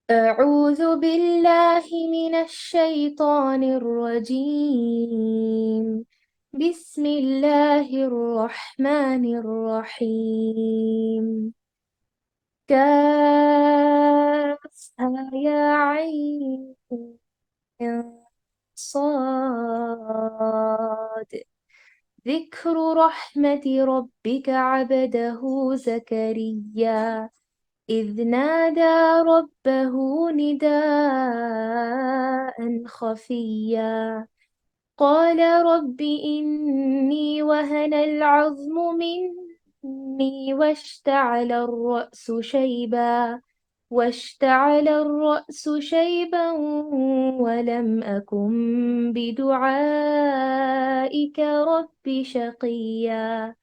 أعوذ بالله من الشيطان الرجيم. بسم الله الرحمن الرحيم. كافها يا عين صاد. ذكر رحمة ربك عبده زكريا إذ نادى ربه نداء خفيا قال رب إني وهن العظم مني واشتعل الرأس شيبا ولم أكن بدعائك رب شقيا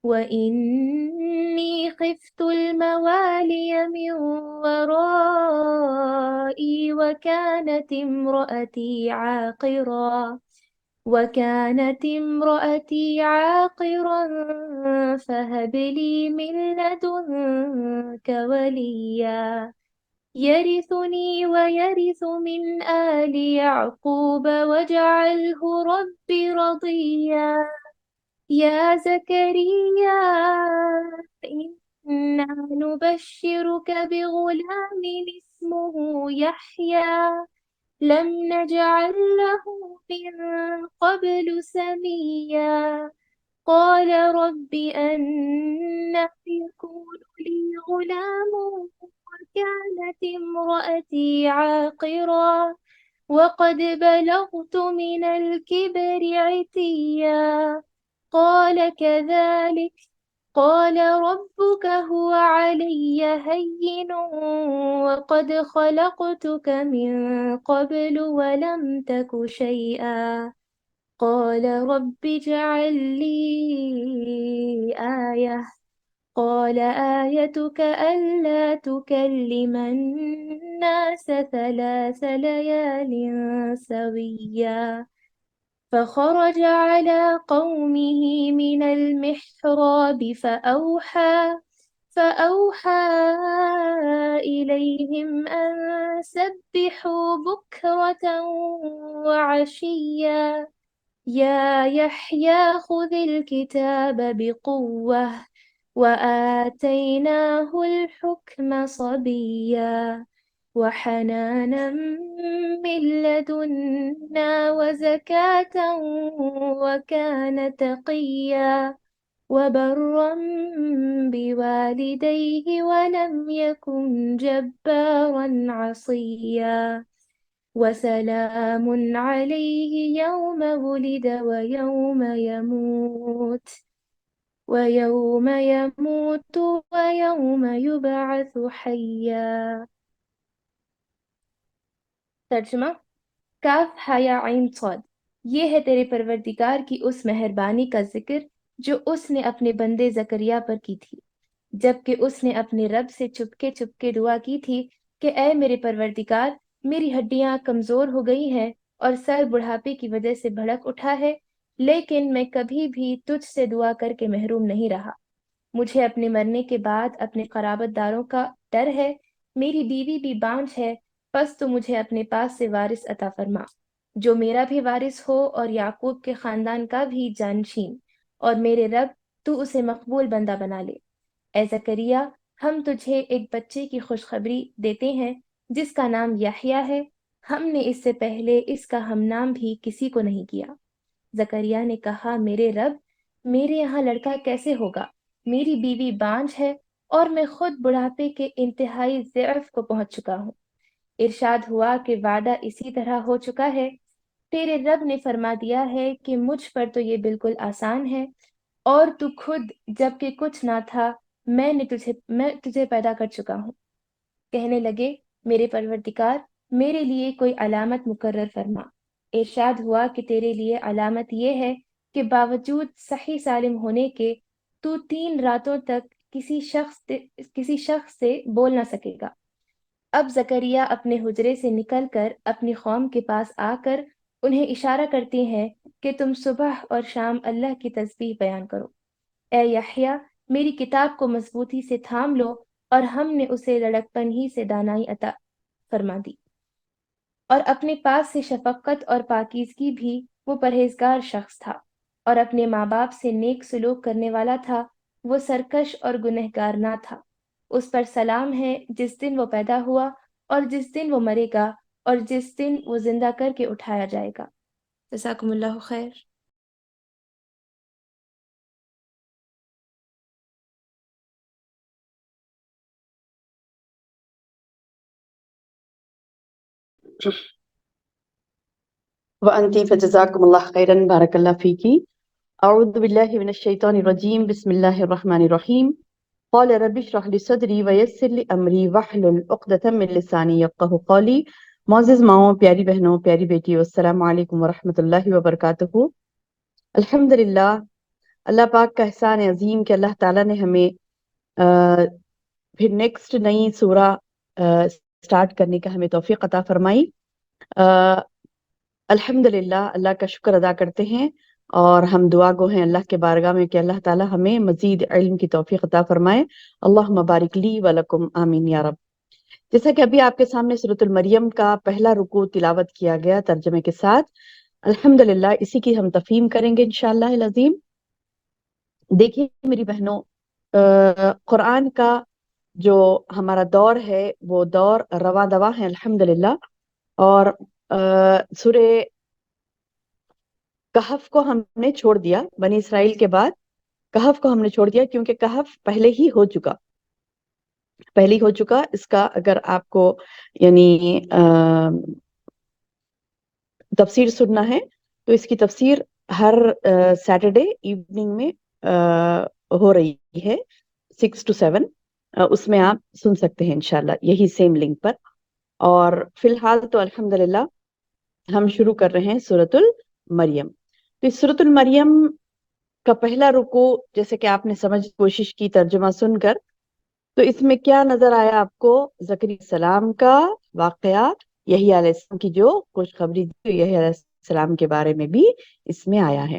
وإني خفت الموالي من ورائي وكانت امرأتي عاقرا فهب لي من لدنك وليا يرثني ويرث من آل يعقوب واجعله رب رضيا يا زكريا إنا نبشرك بغلام اسمه يحيى لم نجعل له من قبل سميا قال رب أنى يكون لي غلام وكانت امرأتي عاقرا وقد بلغت من الكبر عتيا قال كذلك قال ربك هو علي هين وقد خلقتك من قبل ولم تك شيئا قال رب اجعل لي آية قال آيتك ألا تكلم الناس 3 ليال سويا فخرج على قومه من المحراب فأوحى إليهم أن سبحوا بكرة وعشيا يا يحيى خذ الكتاب بقوة وآتيناه الحكم صبيا وحنانا من لدنا وزكاة وكان تقيا وبرا بوالديه ولم يكن جبارا عصيا وسلام عليه يوم ولد ويوم يموت ويوم يبعث حيا. ترجمہ کاف ہایا عین صاد، یہ ہے تیرے پروردگار کی اس مہربانی کا ذکر جو اس نے اپنے بندے زکریا پر کی تھی، جبکہ اس نے اپنے رب سے چپکے دعا کی تھی کہ اے میرے پروردگار، میری ہڈیاں کمزور ہو گئی ہیں اور سر بڑھاپے کی وجہ سے بھڑک اٹھا ہے، لیکن میں کبھی بھی تجھ سے دعا کر کے محروم نہیں رہا۔ مجھے اپنے مرنے کے بعد اپنے قرابت داروں کا ڈر ہے، میری بیوی بھی بانجھ ہے، پس تو مجھے اپنے پاس سے وارث عطا فرما جو میرا بھی وارث ہو اور یعقوب کے خاندان کا بھی جانشین، اور میرے رب تو اسے مقبول بندہ بنا لے۔ اے زکریا، ہم تجھے ایک بچے کی خوشخبری دیتے ہیں جس کا نام یحییٰ ہے، ہم نے اس سے پہلے اس کا ہم نام بھی کسی کو نہیں کیا۔ زکریا نے کہا میرے رب، میرے یہاں لڑکا کیسے ہوگا؟ میری بیوی بانجھ ہے اور میں خود بڑھاپے کے انتہائی ضعف کو پہنچ چکا ہوں۔ ارشاد ہوا کہ وعدہ اسی طرح ہو چکا ہے، تیرے رب نے فرما دیا ہے کہ مجھ پر تو یہ بالکل آسان ہے، اور تو خود جب کہ کچھ نہ تھا میں تجھے پیدا کر چکا ہوں۔ کہنے لگے میرے پروردگار، میرے لیے کوئی علامت مقرر فرما۔ ارشاد ہوا کہ تیرے لیے علامت یہ ہے کہ باوجود صحیح سالم ہونے کے تو 3 راتوں تک کسی شخص سے بول نہ سکے گا۔ اب زکریا اپنے حجرے سے نکل کر اپنی قوم کے پاس آ کر انہیں اشارہ کرتے ہیں کہ تم صبح اور شام اللہ کی تسبیح بیان کرو۔ اے یحییٰ، میری کتاب کو مضبوطی سے تھام لو، اور ہم نے اسے لڑکپن ہی سے دانائی عطا فرما دی، اور اپنے پاس سے شفقت اور پاکیزگی بھی وہ پرہیزگار شخص تھا، اور اپنے ماں باپ سے نیک سلوک کرنے والا تھا، وہ سرکش اور گنہگار نہ تھا۔ اس پر سلام ہے جس دن وہ پیدا ہوا اور جس دن وہ مرے گا اور جس دن وہ زندہ کر کے اٹھایا جائے گا۔ جزاکم اللہ خیر۔ وأنتِ فجزاكم الله خيرا بارك الله فيكِ. أعوذ بالله من الشيطان الرجيم بسم الله الرحمن الرحيم. قال رب اشرح لي صدري ويسر لي أمري واحلل عقدة من لساني يفقهوا قولي. معزز ماؤں، پیاری بہنوں، پیاری بیٹیوں، السلام علیکم ورحمۃ اللہ وبرکاتہ۔ الحمدللہ، اللہ پاک کا احسان عظیم کہ اللہ تعالیٰ نے ہمیں پھر نیکسٹ نئی سورہ سٹارٹ کرنے کا ہمیں توفیق عطا فرمائی۔ الحمدللہ، اللہ کا شکر ادا کرتے ہیں اور ہم دعا گو ہیں اللہ کے بارگاہ میں کہ اللہ تعالیٰ ہمیں مزید علم کی توفیق عطا فرمائے۔ اللہم بارک لی ولکم آمین یا رب۔ جیسا کہ ابھی آپ کے سامنے سورۃ المریم کا پہلا رکوع تلاوت کیا گیا ترجمے کے ساتھ، الحمدللہ اسی کی ہم تفہیم کریں گے انشاءاللہ العظیم۔ دیکھیے میری بہنوں، قرآن کا جو ہمارا دور ہے وہ دور رواں دواں ہے الحمدللہ، اور سورہ کہف کو ہم نے چھوڑ دیا، بنی اسرائیل کے بعد کہف کو ہم نے چھوڑ دیا کیونکہ کہف پہلے ہی ہو چکا۔ اس کا اگر آپ کو یعنی تفسیر سننا ہے تو اس کی تفسیر ہر سیٹرڈے ایوننگ میں ہو رہی ہے 6 to 7، اس میں آپ سن سکتے ہیں انشاءاللہ یہی سیم لنک پر۔ اور فی الحال تو الحمدللہ ہم شروع کر رہے ہیں سورۃ المریم۔ تو اس سورۃ المریم کا پہلا رکوع جیسے کہ آپ نے سمجھ کوشش کی ترجمہ سن کر، تو اس میں کیا نظر آیا آپ کو؟ زکریا علیہ السلام کا واقعہ، یحییٰ علیہ السلام کی جو خوشخبری دی یحییٰ علیہ السلام کے بارے میں بھی اس میں آیا ہے۔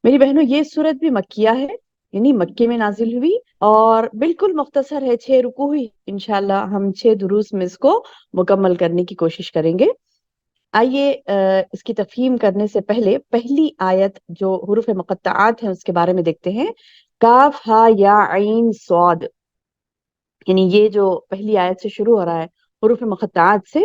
میری بہنوں، یہ سورت بھی مکیہ ہے، یعنی مکے میں نازل ہوئی اور بالکل مختصر ہے، 6 رکوع ہوئی۔ انشاءاللہ ہم 6 دروس میں اس کو مکمل کرنے کی کوشش کریں گے۔ آئیے اس کی تفہیم کرنے سے پہلے پہلی آیت جو حروف مقطعات ہیں اس کے بارے میں دیکھتے ہیں۔ کاف ہا یا عین صاد، یعنی یہ جو پہلی آیت سے شروع ہو رہا ہے حروف مقطعات سے،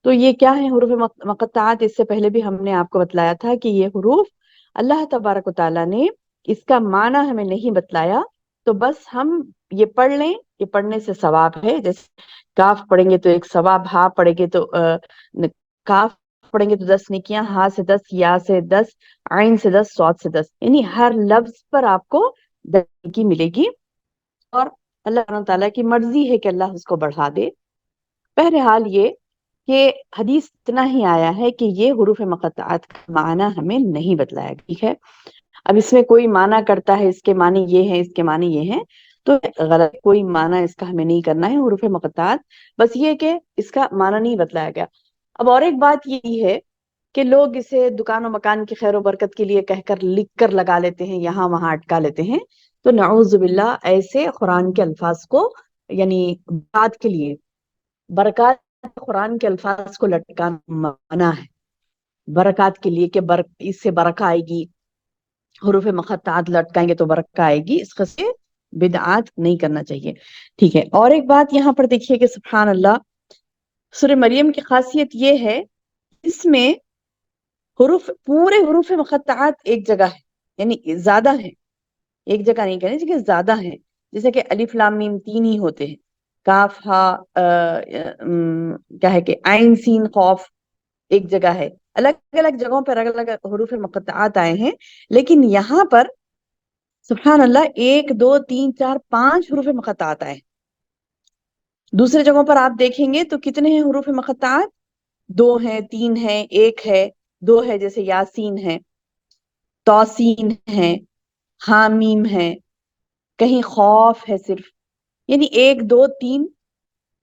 تو یہ کیا ہیں حروف مقطعات؟ اس سے پہلے بھی ہم نے آپ کو بتلایا تھا کہ یہ حروف اللہ تبارک و تعالیٰ نے اس کا معنی ہمیں نہیں بتلایا، تو بس ہم یہ پڑھ لیں، یہ پڑھنے سے ثواب ہے۔ جیسے کاف پڑھیں گے تو ایک ثواب، ہا پڑھیں گے تو کاف پڑھیں گے تو 10 نیکیاں، ہا سے 10، یا سے 10، عین سے 10، صاد سے 10، یعنی ہر لفظ پر آپ کو 10 نیکی ملے گی، اور اللہ تعالیٰ کی مرضی ہے کہ اللہ اس کو بڑھا دے۔ بہرحال یہ کہ حدیث اتنا ہی آیا ہے کہ یہ حروف مقطعات کا معنی ہمیں نہیں بتلایا، ٹھیک ہے؟ اب اس میں کوئی معنی کرتا ہے اس کے معنی یہ ہیں، اس کے معنی یہ ہیں، تو غلط، کوئی معنی اس کا ہمیں نہیں کرنا ہے حروف مقطعات، بس یہ کہ اس کا معنی نہیں بتلایا گیا۔ اب اور ایک بات یہی ہے کہ لوگ اسے دکان و مکان کی خیر و برکت کے لیے کہہ کر لکھ کر لگا لیتے ہیں، یہاں وہاں اٹکا لیتے ہیں، تو نعوذ باللہ ایسے قرآن کے الفاظ کو، یعنی بات کے لیے برکات، قرآن کے الفاظ کو لٹکانا منع ہے، برکات کے لیے کہ اس سے برکہ آئے گی، حروف مقطعات لٹکائیں گے تو برکہ آئے گی، اس قصے بدعات نہیں کرنا چاہیے، ٹھیک ہے؟ اور ایک بات یہاں پر دیکھیے کہ سبحان اللہ، سورہ مریم کی خاصیت یہ ہے اس میں پورے حروف مقطعات ایک جگہ ہے، یعنی زیادہ ہیں، ایک جگہ نہیں کہنے لیکن زیادہ ہیں، جیسے کہ الف لام میم 3 ہی ہوتے ہیں، کاف ہا کیا ہے کہ عین سین خوف ایک جگہ ہے، الگ الگ جگہوں پر الگ الگ حروف مقطعات آئے ہیں، لیکن یہاں پر سبحان اللہ 1 2 3 4 5 حروف مقطعات آئے۔ دوسرے جگہوں پر آپ دیکھیں گے تو کتنے ہیں حروف مقطعات؟ 2 ہیں، 3 ہیں، 1 ہے، 2 ہے، جیسے یاسین ہے، توسین ہے، حامیم ہے، کہیں خوف ہے صرف، یعنی 1 2 3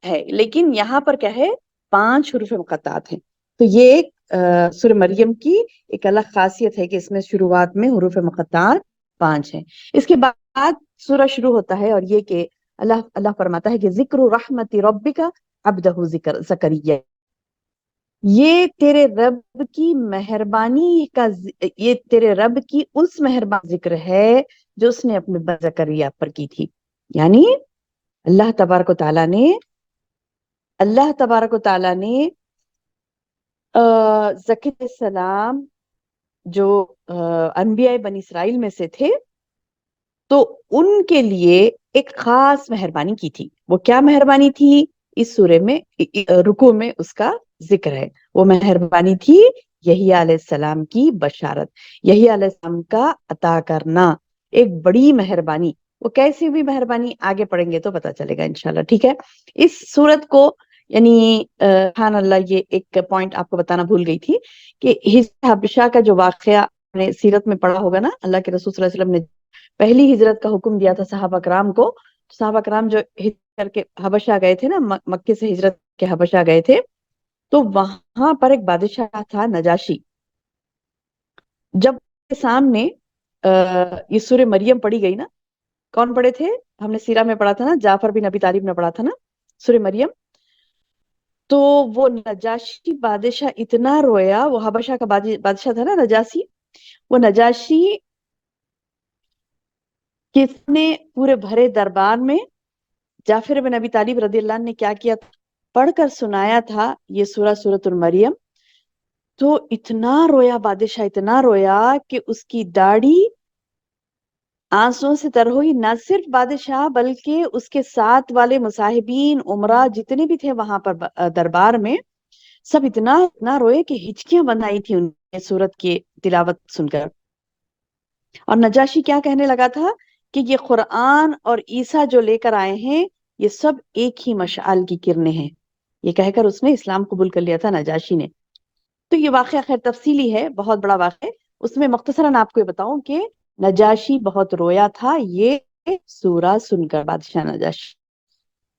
ہے، لیکن یہاں پر کیا ہے؟ 5 حروف مقطعات ہیں۔ تو یہ ایک سورہ مریم کی ایک الگ خاصیت ہے کہ اس میں شروعات میں حروف مقطعات 5 ہیں۔ اس کے بعد سورہ شروع ہوتا ہے اور یہ کہ اللہ فرماتا ہے کہ ذکر رحمت ربک عبدہ زکریا، یہ تیرے رب کی مہربانی کا یہ تیرے رب کی اس مہربان ذکر ہے جو اس نے اپنے بندے زکریا پر کی تھی. یعنی اللہ تبارک و تعالیٰ نے زکریا علیہ السلام جو انبیاء بنی اسرائیل میں سے تھے تو ان کے لیے ایک خاص مہربانی کی تھی. وہ کیا مہربانی تھی؟ اس سورے میں رکوع میں اس کا ذکر ہے. وہ مہربانی تھی یحییٰ علیہ السلام کی بشارت، یحییٰ علیہ السلام کا عطا کرنا، ایک بڑی مہربانی. وہ کیسی بھی مہربانی آگے پڑھیں گے تو پتا چلے گا انشاءاللہ. ٹھیک ہے. اس صورت کو یعنی سبحان اللہ، یہ ایک پوائنٹ آپ کو بتانا بھول گئی تھی کہ ہجرت حبشہ کا جو واقعہ آپ نے سیرت میں پڑھا ہوگا نا، اللہ کے رسول صلی اللہ علیہ وسلم نے پہلی ہجرت کا حکم دیا تھا صحابہ کرام کو. صحابہ کرام جو ہجرت کر کے حبشہ گئے تھے نا، مکے سے ہجرت کے حبشہ گئے تھے، تو وہاں پر ایک بادشاہ تھا نجاشی. جب کے سامنے یہ سورہ مریم پڑھی گئی نا، کون پڑھے تھے؟ ہم نے سیرہ میں پڑھا تھا نا، جعفر بن ابی طالب نے پڑھا تھا نا سورہ مریم. تو وہ نجاشی بادشاہ اتنا رویا، وہ حبشہ کا بادشاہ تھا نا نجاشی، وہ نجاشی کس نے پورے بھرے دربار میں جعفر بن ابی طالب رضی اللہ عنہ نے کیا کیا تھا؟ پڑھ کر سنایا تھا یہ سورۃ المریم. تو اتنا رویا بادشاہ، اتنا رویا کہ اس کی داڑھی آنسوں سے تر ہوئی. نہ صرف بادشاہ بلکہ اس کے ساتھ والے مصاحبین، عمرہ جتنے بھی تھے وہاں پر دربار میں، سب اتنا روئے کہ ہچکیاں بند آئی تھی ان سورت کی تلاوت سن کر. اور نجاشی کیا کہنے لگا تھا کہ یہ قرآن اور عیسیٰ جو لے کر آئے ہیں یہ سب ایک ہی مشعل کی کرنیں ہیں. یہ کہہ کر اس نے اسلام قبول کر لیا تھا نجاشی نے. تو یہ واقعہ خیر تفصیلی ہے، بہت بڑا واقعہ ہے. اس میں مختصراً آپ کو یہ بتاؤں کہ نجاشی بہت رویا تھا یہ سورہ سن کر، بادشاہ نجاشی.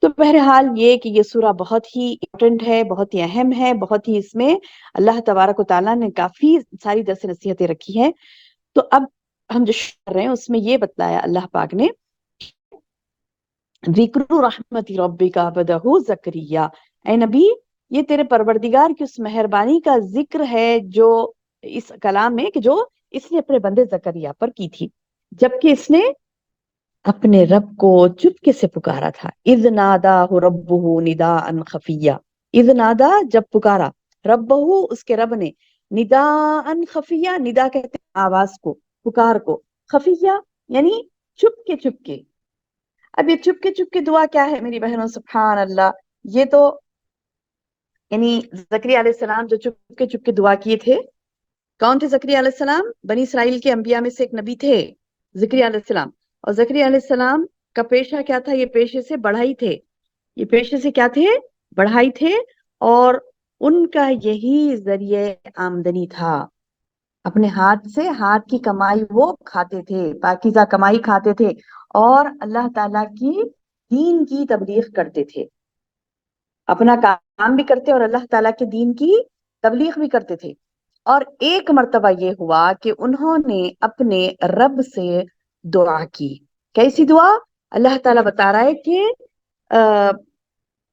تو بہرحال یہ کہ یہ سورہ بہت ہی امپورٹنٹ ہے، بہت ہی اہم ہے، بہت ہی اس میں اللہ تبارک و تعالیٰ نے کافی ساری درس نصیحتیں رکھی ہیں. تو اب ہم جو شروع کر رہے ہیں اس میں یہ بتلایا اللہ پاک نے، ذکر رحمت ربک عبدہ زکریا، اے نبی یہ تیرے پروردگار کی اس مہربانی کا ذکر ہے جو اس کلام میں، کہ جو اس نے اپنے بندے زکریا پر کی تھی جبکہ اس نے اپنے رب کو چپکے سے پکارا تھا. اذ ناداہ ربہ نداء خفیہ، اذ نادا جب پکارا، ربہ اس کے رب نے، نداء خفیہ، ندا کہتے ہیں آواز کو، پکار کو، خفیہ یعنی چپکے چپکے. اب یہ چپکے چپکے دعا کیا ہے میری بہنوں؟ سبحان اللہ. یہ تو یعنی زکریا علیہ السلام جو چپکے چپکے دعا کیے تھے، کون تھے زکریا علیہ السلام؟ بنی اسرائیل کے انبیاء میں سے ایک نبی تھے زکریا علیہ السلام. اور زکریا علیہ السلام کا پیشہ کیا تھا؟ یہ پیشے سے بڑھائی تھے. یہ پیشے سے کیا تھے؟ بڑھائی تھے. اور ان کا یہی ذریعہ آمدنی تھا. اپنے ہاتھ سے، ہاتھ کی کمائی وہ کھاتے تھے، پاکیزہ کمائی کھاتے تھے، اور اللہ تعالیٰ کی دین کی تبلیغ کرتے تھے. اپنا کام بھی کرتے اور اللہ تعالیٰ کے دین کی تبلیغ بھی کرتے تھے. اور ایک مرتبہ یہ ہوا کہ انہوں نے اپنے رب سے دعا کی. کیسی دعا؟ اللہ تعالیٰ بتا رہا ہے کہ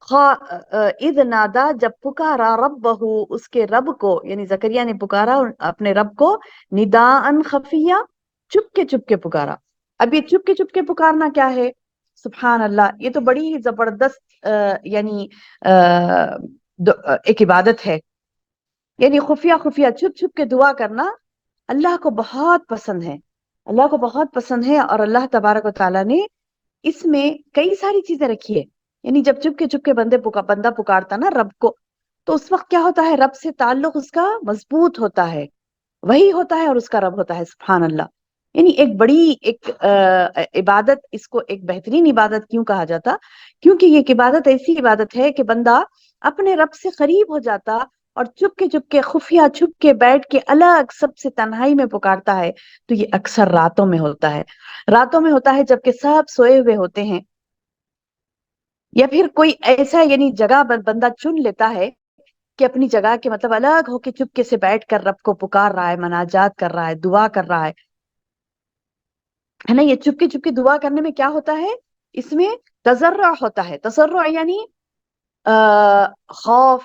اذ نادا جب پکارا ربہ اس کے رب کو، یعنی زکریا نے پکارا اپنے رب کو، نداء خفیہ چپ کے پکارا. اب یہ چپ کے پکارنا کیا ہے؟ سبحان اللہ، یہ تو بڑی ہی زبردست یعنی ایک عبادت ہے. یعنی خفیہ خفیہ چھپ کے دعا کرنا اللہ کو بہت پسند ہے، اللہ کو بہت پسند ہے. اور اللہ تبارک و تعالیٰ نے اس میں کئی ساری چیزیں رکھی ہے. یعنی جب چپ کے بندہ پکارتا نا رب کو، تو اس وقت کیا ہوتا ہے؟ رب سے تعلق اس کا مضبوط ہوتا ہے، وہی ہوتا ہے اور اس کا رب ہوتا ہے. سبحان اللہ. یعنی ایک بڑی ایک عبادت، اس کو ایک بہترین عبادت کیوں کہا جاتا؟ کیونکہ یہ ایک عبادت ایسی عبادت ہے کہ بندہ اپنے رب سے قریب ہو جاتا اور چپ کے خفیہ چھپ کے بیٹھ کے الگ سب سے تنہائی میں پکارتا ہے. تو یہ اکثر راتوں میں ہوتا ہے، راتوں میں ہوتا ہے جبکہ سب سوئے ہوئے ہوتے ہیں. یا پھر کوئی ایسا یعنی جگہ بندہ چن لیتا ہے کہ اپنی جگہ کے مطلب الگ ہو کے چپکے سے بیٹھ کر رب کو پکار رہا ہے، مناجات کر رہا ہے، دعا کر رہا ہے نا. یہ چپکے دعا کرنے میں کیا ہوتا ہے؟ اس میں تضرع ہوتا ہے. تضرع یعنی خوف،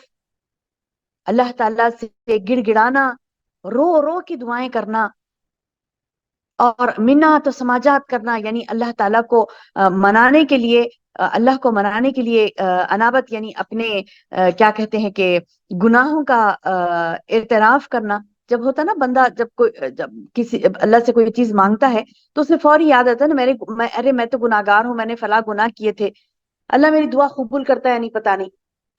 اللہ تعالیٰ سے گڑ گڑانا، رو رو کی دعائیں کرنا، اور منات و سماجات کرنا، یعنی اللہ تعالیٰ کو منانے کے لیے، اللہ کو منانے کے لیے انابت، یعنی اپنے کیا کہتے ہیں کہ گناہوں کا اعتراف کرنا۔ جب ہوتا نا بندہ، جب کسی اللہ سے کوئی چیز مانگتا ہے تو اسے فوری یاد آتا ہے نا، ارے میں تو گناہگار ہوں، میں نے فلاں گناہ کیے تھے، اللہ میری دعا قبول کرتا ہے نہیں پتا نہیں۔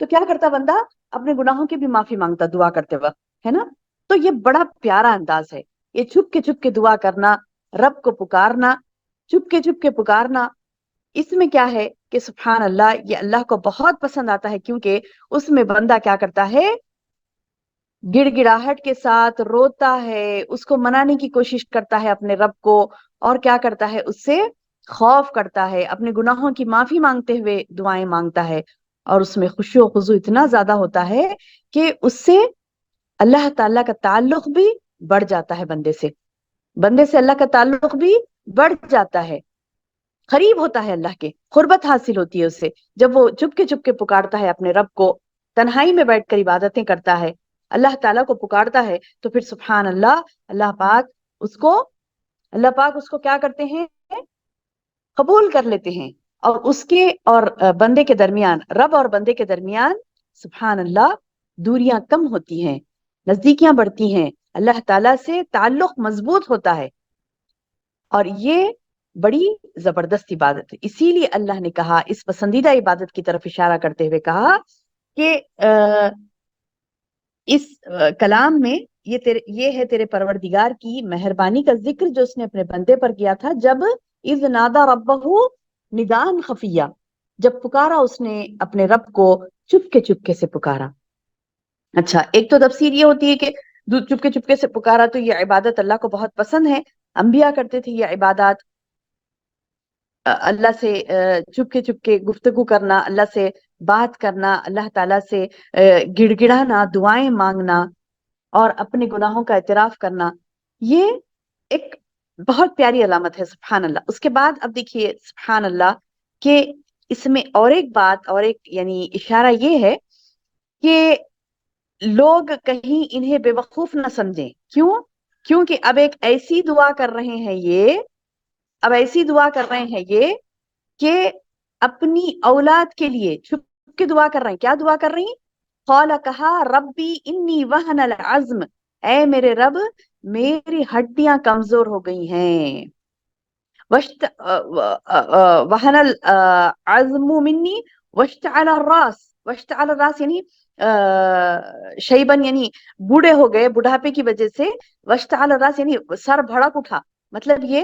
تو کیا کرتا بندہ؟ اپنے گناہوں کی بھی معافی مانگتا دعا کرتے وقت، ہے نا؟ تو یہ بڑا پیارا انداز ہے، یہ چھپ کے دعا کرنا، رب کو پکارنا، چھپ کے پکارنا۔ اس میں کیا ہے کہ سبحان اللہ، یہ اللہ کو بہت پسند آتا ہے، کیونکہ اس میں بندہ کیا کرتا ہے؟ گڑ گڑاہٹ کے ساتھ روتا ہے، اس کو منانے کی کوشش کرتا ہے اپنے رب کو، اور کیا کرتا ہے؟ اس سے خوف کرتا ہے، اپنے گناہوں کی معافی مانگتے ہوئے دعائیں مانگتا ہے، اور اس میں خشوع و خضوع اتنا زیادہ ہوتا ہے کہ اس سے اللہ تعالیٰ کا تعلق بھی بڑھ جاتا ہے، بندے سے اللہ کا تعلق بھی بڑھ جاتا ہے، قریب ہوتا ہے، اللہ کے قربت حاصل ہوتی ہے اس سے، جب وہ چپ کے پکارتا ہے اپنے رب کو، تنہائی میں بیٹھ کر عبادتیں کرتا ہے، اللہ تعالیٰ کو پکارتا ہے، تو پھر سبحان اللہ، اللہ پاک اس کو اللہ پاک اس کو کیا کرتے ہیں؟ قبول کر لیتے ہیں، اور اس کے اور بندے کے درمیان، رب اور بندے کے درمیان، سبحان اللہ، دوریاں کم ہوتی ہیں، نزدیکیاں بڑھتی ہیں، اللہ تعالیٰ سے تعلق مضبوط ہوتا ہے، اور یہ بڑی زبردست عبادت ہے۔ اسی لیے اللہ نے کہا، اس پسندیدہ عبادت کی طرف اشارہ کرتے ہوئے کہا کہ اس کلام میں یہ ہے تیرے پروردگار کی مہربانی کا ذکر جو اس نے اپنے بندے پر کیا تھا، جب اذ نادا ربہ ندان خفیہ، جب پکارا اس نے اپنے رب کو چپ کے سے پکارا۔ اچھا، ایک تو تفسیر یہ ہوتی ہے کہ چپ کے سے پکارا، تو یہ عبادت اللہ کو بہت پسند ہے، انبیاء کرتے تھے یہ عبادات، اللہ سے چپ کے گفتگو کرنا، اللہ سے بات کرنا، اللہ تعالیٰ سے گڑ گڑانا، دعائیں مانگنا، اور اپنے گناہوں کا اعتراف کرنا، یہ ایک بہت پیاری علامت ہے، سبحان اللہ۔ اس کے بعد اب دیکھیے سبحان اللہ کہ اس میں اور ایک بات، اور ایک یعنی اشارہ یہ ہے کہ لوگ کہیں انہیں بے وقوف نہ سمجھیں۔ کیونکہ اب ایسی دعا کر رہے ہیں یہ کہ اپنی اولاد کے لیے چھپ کے دعا کر رہے ہیں۔ کیا دعا کر رہی ہیں؟ قال، کہا، ربی انی وہن العظم، اے میرے رب، میری ہڈیاں کمزور ہو گئی ہیں، وہن العظم منی واشتعل الراس یعنی شیبن، یعنی بوڑھے ہو گئے، بڑھاپے کی وجہ سے، واشتعل الراس یعنی سر بھڑک اٹھا، مطلب یہ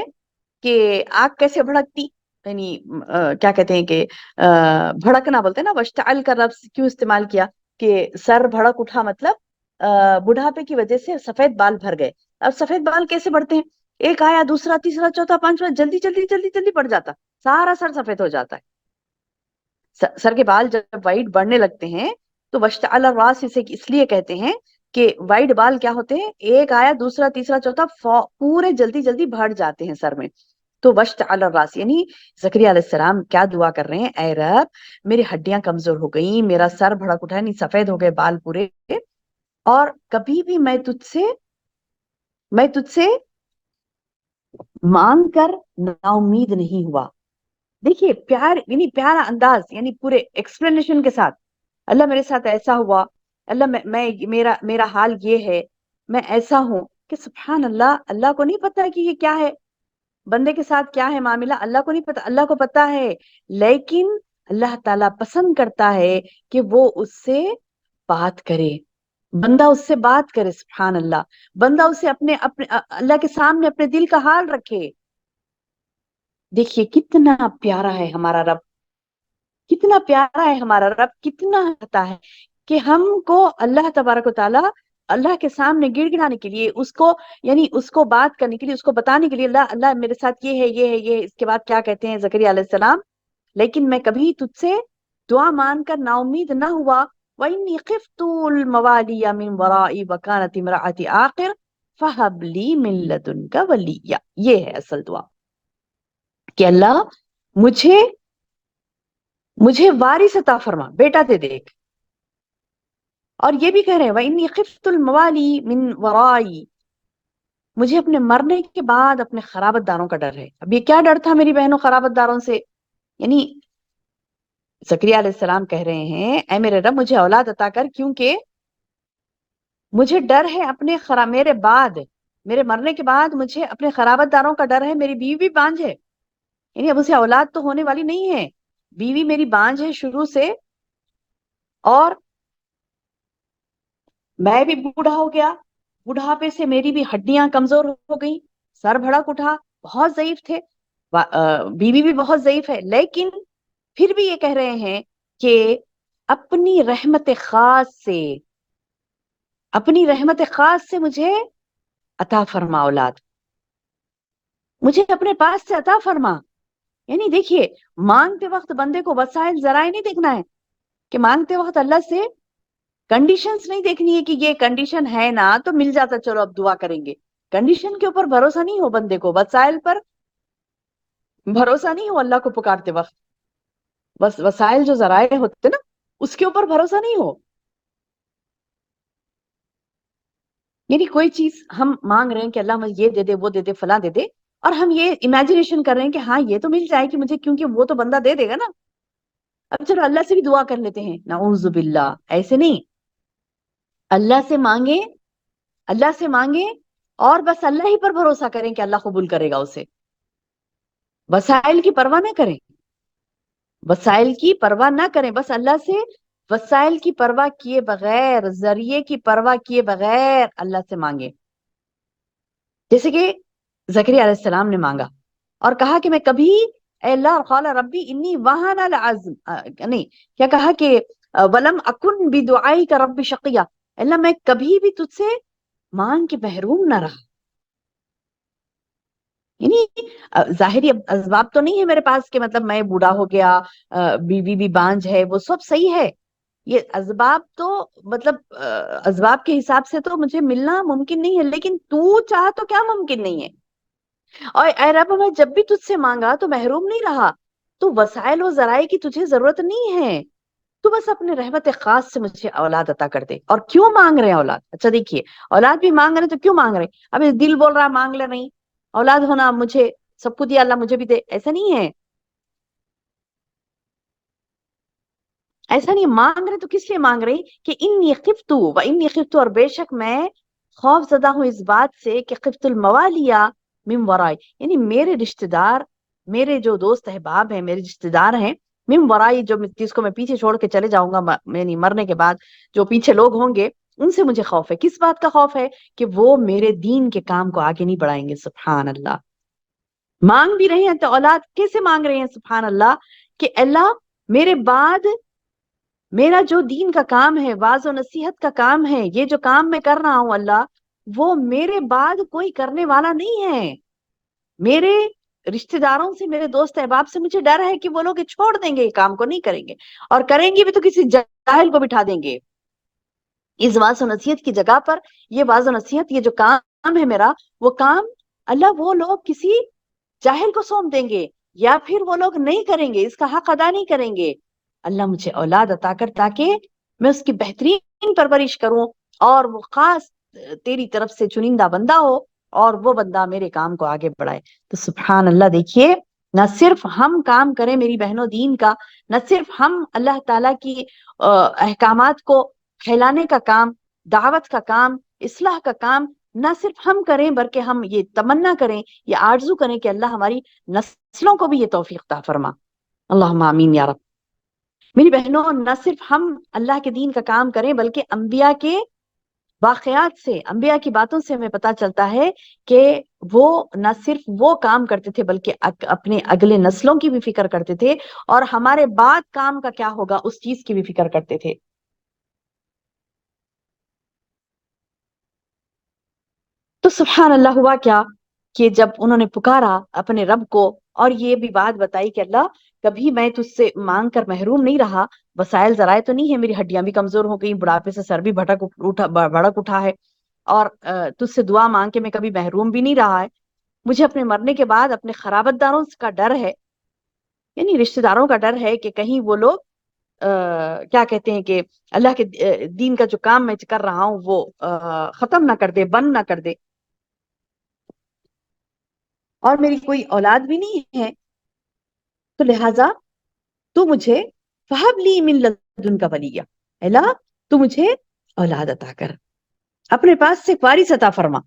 کہ آگ کیسے بھڑکتی، یعنی کیا کہتے ہیں کہ بھڑکنا بولتے ہیں نا، واشتعل کا لفظ کیوں استعمال کیا کہ سر بھڑک اٹھا، مطلب بڑھاپے کی وجہ سے سفید بال بھر گئے۔ اب سفید بال کیسے بڑھتے ہیں؟ ایک آیا، دوسرا، تیسرا، چوتھا، پانچواں، جلدی پڑ جاتا، سارا سر سفید ہو جاتا ہے۔ سر کے بال جب وائٹ بڑھنے لگتے ہیں تو واشتعل الراس اسے اس لیے کہتے ہیں کہ وائٹ بال کیا ہوتے ہیں، ایک آیا، دوسرا، تیسرا، چوتھا، پورے جلدی بڑھ جاتے ہیں سر میں۔ تو واشتعل الراس یعنی زکریا علیہ السلام کیا دعا کر رہے ہیں؟ اے رب، میری ہڈیاں کمزور ہو گئیں، میرا سر بھڑک اٹھا، نہیں سفید ہو گئے بال پورے، اور کبھی بھی میں تجھ سے مانگ کر نا امید نہیں ہوا۔ دیکھیے یعنی پیارا انداز، یعنی پورے ایکسپلینیشن کے ساتھ، اللہ میرے ساتھ ایسا ہوا، اللہ میرا حال یہ ہے، میں ایسا ہوں، کہ سبحان اللہ، اللہ کو نہیں پتا کہ یہ کیا ہے، بندے کے ساتھ کیا ہے معاملہ، اللہ کو نہیں پتا، اللہ کو پتا ہے، لیکن اللہ تعالیٰ پسند کرتا ہے کہ وہ اس سے بات کرے، بندہ اس سے بات کرے، سبحان اللہ، بندہ اسے اپنے اللہ کے سامنے اپنے دل کا حال رکھے۔ دیکھیے کتنا پیارا ہے ہمارا رب، کتنا پیارا ہے ہمارا رب، کتنا ہوتا ہے کہ ہم کو اللہ تبارک و تعالیٰ اللہ کے سامنے گڑ گڑانے کے لیے، اس کو یعنی اس کو بات کرنے کے لیے، اس کو بتانے کے لیے، اللہ میرے ساتھ یہ ہے، یہ ہے، یہ ہے۔ اس کے بعد کیا کہتے ہیں زکریا علیہ السلام؟ لیکن میں کبھی تجھ سے دعا مان کر نا امید نہ ہوا، وَإِنِّي خِفْتُ الْمَوَالِيَ مِن وَرَائِي وَكَانَتِ امْرَأَتِي عَاقِرَ فَهَبْ لِي مِن لَّدُنكَ وَلِيًّا۔ یہ ہے اصل دعا کہ اللہ مجھے وارث عطا فرما، بیٹا دے دے، اور یہ بھی کہہ رہے ہیں وَإِنِّي خِفْتُ الْمَوَالِي مِنْ وَرَائِي، مجھے اپنے مرنے کے بعد اپنے خرابت داروں کا ڈر ہے. اب یہ کیا ڈر تھا میری بہنوں خرابت داروں سے؟ یعنی زکریا علیہ السلام کہہ رہے ہیں اے میرے رب مجھے اولاد عطا کر، کیونکہ مجھے ڈر ہے میرے بعد، میرے مرنے کے بعد مجھے اپنے خرابت داروں کا ڈر ہے. میری بیوی بھی بانجھ ہے، یعنی اب اسے اولاد تو ہونے والی نہیں ہے، بیوی میری بانجھ ہے شروع سے، اور میں بھی بوڑھا ہو گیا، بڑھاپے سے میری بھی ہڈیاں کمزور ہو گئی، سر بھڑک اٹھا، بہت ضعیف تھے، بیوی بھی بہت ضعیف ہے. لیکن پھر بھی یہ کہہ رہے ہیں کہ اپنی رحمت خاص سے، اپنی رحمت خاص سے مجھے عطا فرما اولاد، مجھے اپنے پاس سے عطا فرما. یعنی دیکھیے مانگتے وقت بندے کو وسائل ذرائع نہیں دیکھنا ہے، کہ مانگتے وقت اللہ سے کنڈیشنز نہیں دیکھنی ہے کہ یہ کنڈیشن ہے نا تو مل جاتا چلو اب دعا کریں گے. کنڈیشن کے اوپر بھروسہ نہیں ہو بندے کو، وسائل پر بھروسہ نہیں ہو اللہ کو پکارتے وقت، بس وسائل جو ذرائع ہوتے نا اس کے اوپر بھروسہ نہیں ہو. یعنی کوئی چیز ہم مانگ رہے ہیں کہ اللہ مجھے یہ دے دے وہ دے دے فلاں دے دے، اور ہم یہ امیجنیشن کر رہے ہیں کہ ہاں یہ تو مل جائے گی مجھے کیونکہ وہ تو بندہ دے دے گا نا، اب چلو اللہ سے بھی دعا کر لیتے ہیں. نعوذ باللہ، ایسے نہیں. اللہ سے مانگے، اللہ سے مانگے اور بس اللہ ہی پر بھروسہ کریں کہ اللہ قبول کرے گا اسے. وسائل کی پرواہ نہ کریں، وسائل کی پرواہ نہ کریں، بس اللہ سے وسائل کی پرواہ کیے بغیر، ذریعے کی پرواہ کیے بغیر اللہ سے مانگے. جیسے کہ زکریا علیہ السلام نے مانگا اور کہا کہ میں کبھی اے اللہ، قال ربی انی وہن العظم، نہیں کیا کہا کہ ولم اکن بدعائک رب شقیہ، اللہ میں کبھی بھی تجھ سے مانگ کے محروم نہ رہا. یعنی ظاہری اسباب تو نہیں ہے میرے پاس کہ مطلب میں بوڑھا ہو گیا، بیوی بھی بانجھ ہے، وہ سب صحیح ہے. یہ اسباب تو مطلب اسباب کے حساب سے تو مجھے ملنا ممکن نہیں ہے، لیکن تو چاہ تو کیا ممکن نہیں ہے. اور اے رب میں جب بھی تجھ سے مانگا تو محروم نہیں رہا، تو وسائل و ذرائع کی تجھے ضرورت نہیں ہے، تو بس اپنے رحمت خاص سے مجھے اولاد عطا کر دے. اور کیوں مانگ رہے ہیں اولاد؟ اچھا دیکھیے اولاد بھی مانگ رہے ہیں تو کیوں مانگ رہے ہیں؟ اب دل بول رہا مانگ لے، نہیں اولاد ہونا مجھے سب کو دیا اللہ مجھے بھی دے، ایسا نہیں ہے. ایسا نہیں مانگ رہے تو کس لیے مانگ رہے کہ انی خفتو و انی خفتو، اور بے شک میں خوف زدہ ہوں اس بات سے کہ خفت الموالیا من ورائی، یعنی میرے رشتہ دار، میرے جو دوست احباب ہیں، میرے رشتہ دار ہیں، من ورائی جو جس کو میں پیچھے چھوڑ کے چلے جاؤں گا، یعنی مرنے کے بعد جو پیچھے لوگ ہوں گے ان سے مجھے خوف ہے. کس بات کا خوف ہے؟ کہ وہ میرے دین کے کام کو آگے نہیں بڑھائیں گے. سبحان اللہ. مانگ بھی رہے ہیں تو اولاد کیسے مانگ رہے ہیں؟ سبحان اللہ، کہ اللہ میرے بعد میرا جو دین کا کام ہے، واعظ و نصیحت کا کام ہے، یہ جو کام میں کر رہا ہوں اللہ، وہ میرے بعد کوئی کرنے والا نہیں ہے. میرے رشتہ داروں سے، میرے دوست احباب سے مجھے ڈر ہے کہ وہ لوگ چھوڑ دیں گے، یہ کام کو نہیں کریں گے، اور کریں گے بھی تو کسی جاہل کو بٹھا دیں گے اس واعظ و نصیحت کی جگہ پر. یہ واعظ و نصیحت، یہ جو کام ہے میرا، وہ کام اللہ وہ لوگ کسی جاہل کو سونپ دیں گے، یا پھر وہ لوگ نہیں کریں گے، اس کا حق ادا نہیں کریں گے. اللہ مجھے اولاد عطا کر تاکہ میں اس کی بہترین پرورش کروں، اور وہ خاص تیری طرف سے چنندہ بندہ ہو، اور وہ بندہ میرے کام کو آگے بڑھائے. تو سبحان اللہ، دیکھیے نہ صرف ہم کام کریں میری بہنوں دین کا، نہ صرف ہم اللہ تعالیٰ کی احکامات کو پھیلانے کا کام، دعوت کا کام، اصلاح کا کام نہ صرف ہم کریں، بلکہ ہم یہ تمنا کریں، یہ آرزو کریں کہ اللہ ہماری نسلوں کو بھی یہ توفیق عطا فرما. اللہم آمین یا رب. میری بہنوں نہ صرف ہم اللہ کے دین کا کام کریں، بلکہ انبیاء کے واقعات سے، انبیاء کی باتوں سے ہمیں پتہ چلتا ہے کہ وہ نہ صرف وہ کام کرتے تھے بلکہ اپنے اگلے نسلوں کی بھی فکر کرتے تھے، اور ہمارے بعد کام کا کیا ہوگا اس چیز کی بھی فکر کرتے تھے. تو سبحان اللہ ہوا کیا کہ جب انہوں نے پکارا اپنے رب کو، اور یہ بھی بات بتائی کہ اللہ کبھی میں تجھ سے مانگ کر محروم نہیں رہا، وسائل ذرائع تو نہیں ہے، میری ہڈیاں بھی کمزور ہو گئی، بڑھاپے سے سر بھی بھڑک اٹھا ہے، اور تجھ سے دعا مانگ کے میں کبھی محروم بھی نہیں رہا ہے. مجھے اپنے مرنے کے بعد اپنے خرابت داروں کا ڈر ہے، یعنی رشتہ داروں کا ڈر ہے کہ کہیں وہ لوگ کیا کہتے ہیں کہ اللہ کے دین کا جو کام میں کر رہا ہوں وہ ختم نہ کر دے، بند نہ کر دے، اور میری کوئی اولاد بھی نہیں ہے، تو لہٰذا تو مجھے فہب لی من لدن کا ولیہ، اللہ تو مجھے اولاد عطا کر، اپنے پاس سے وارث عطا فرما،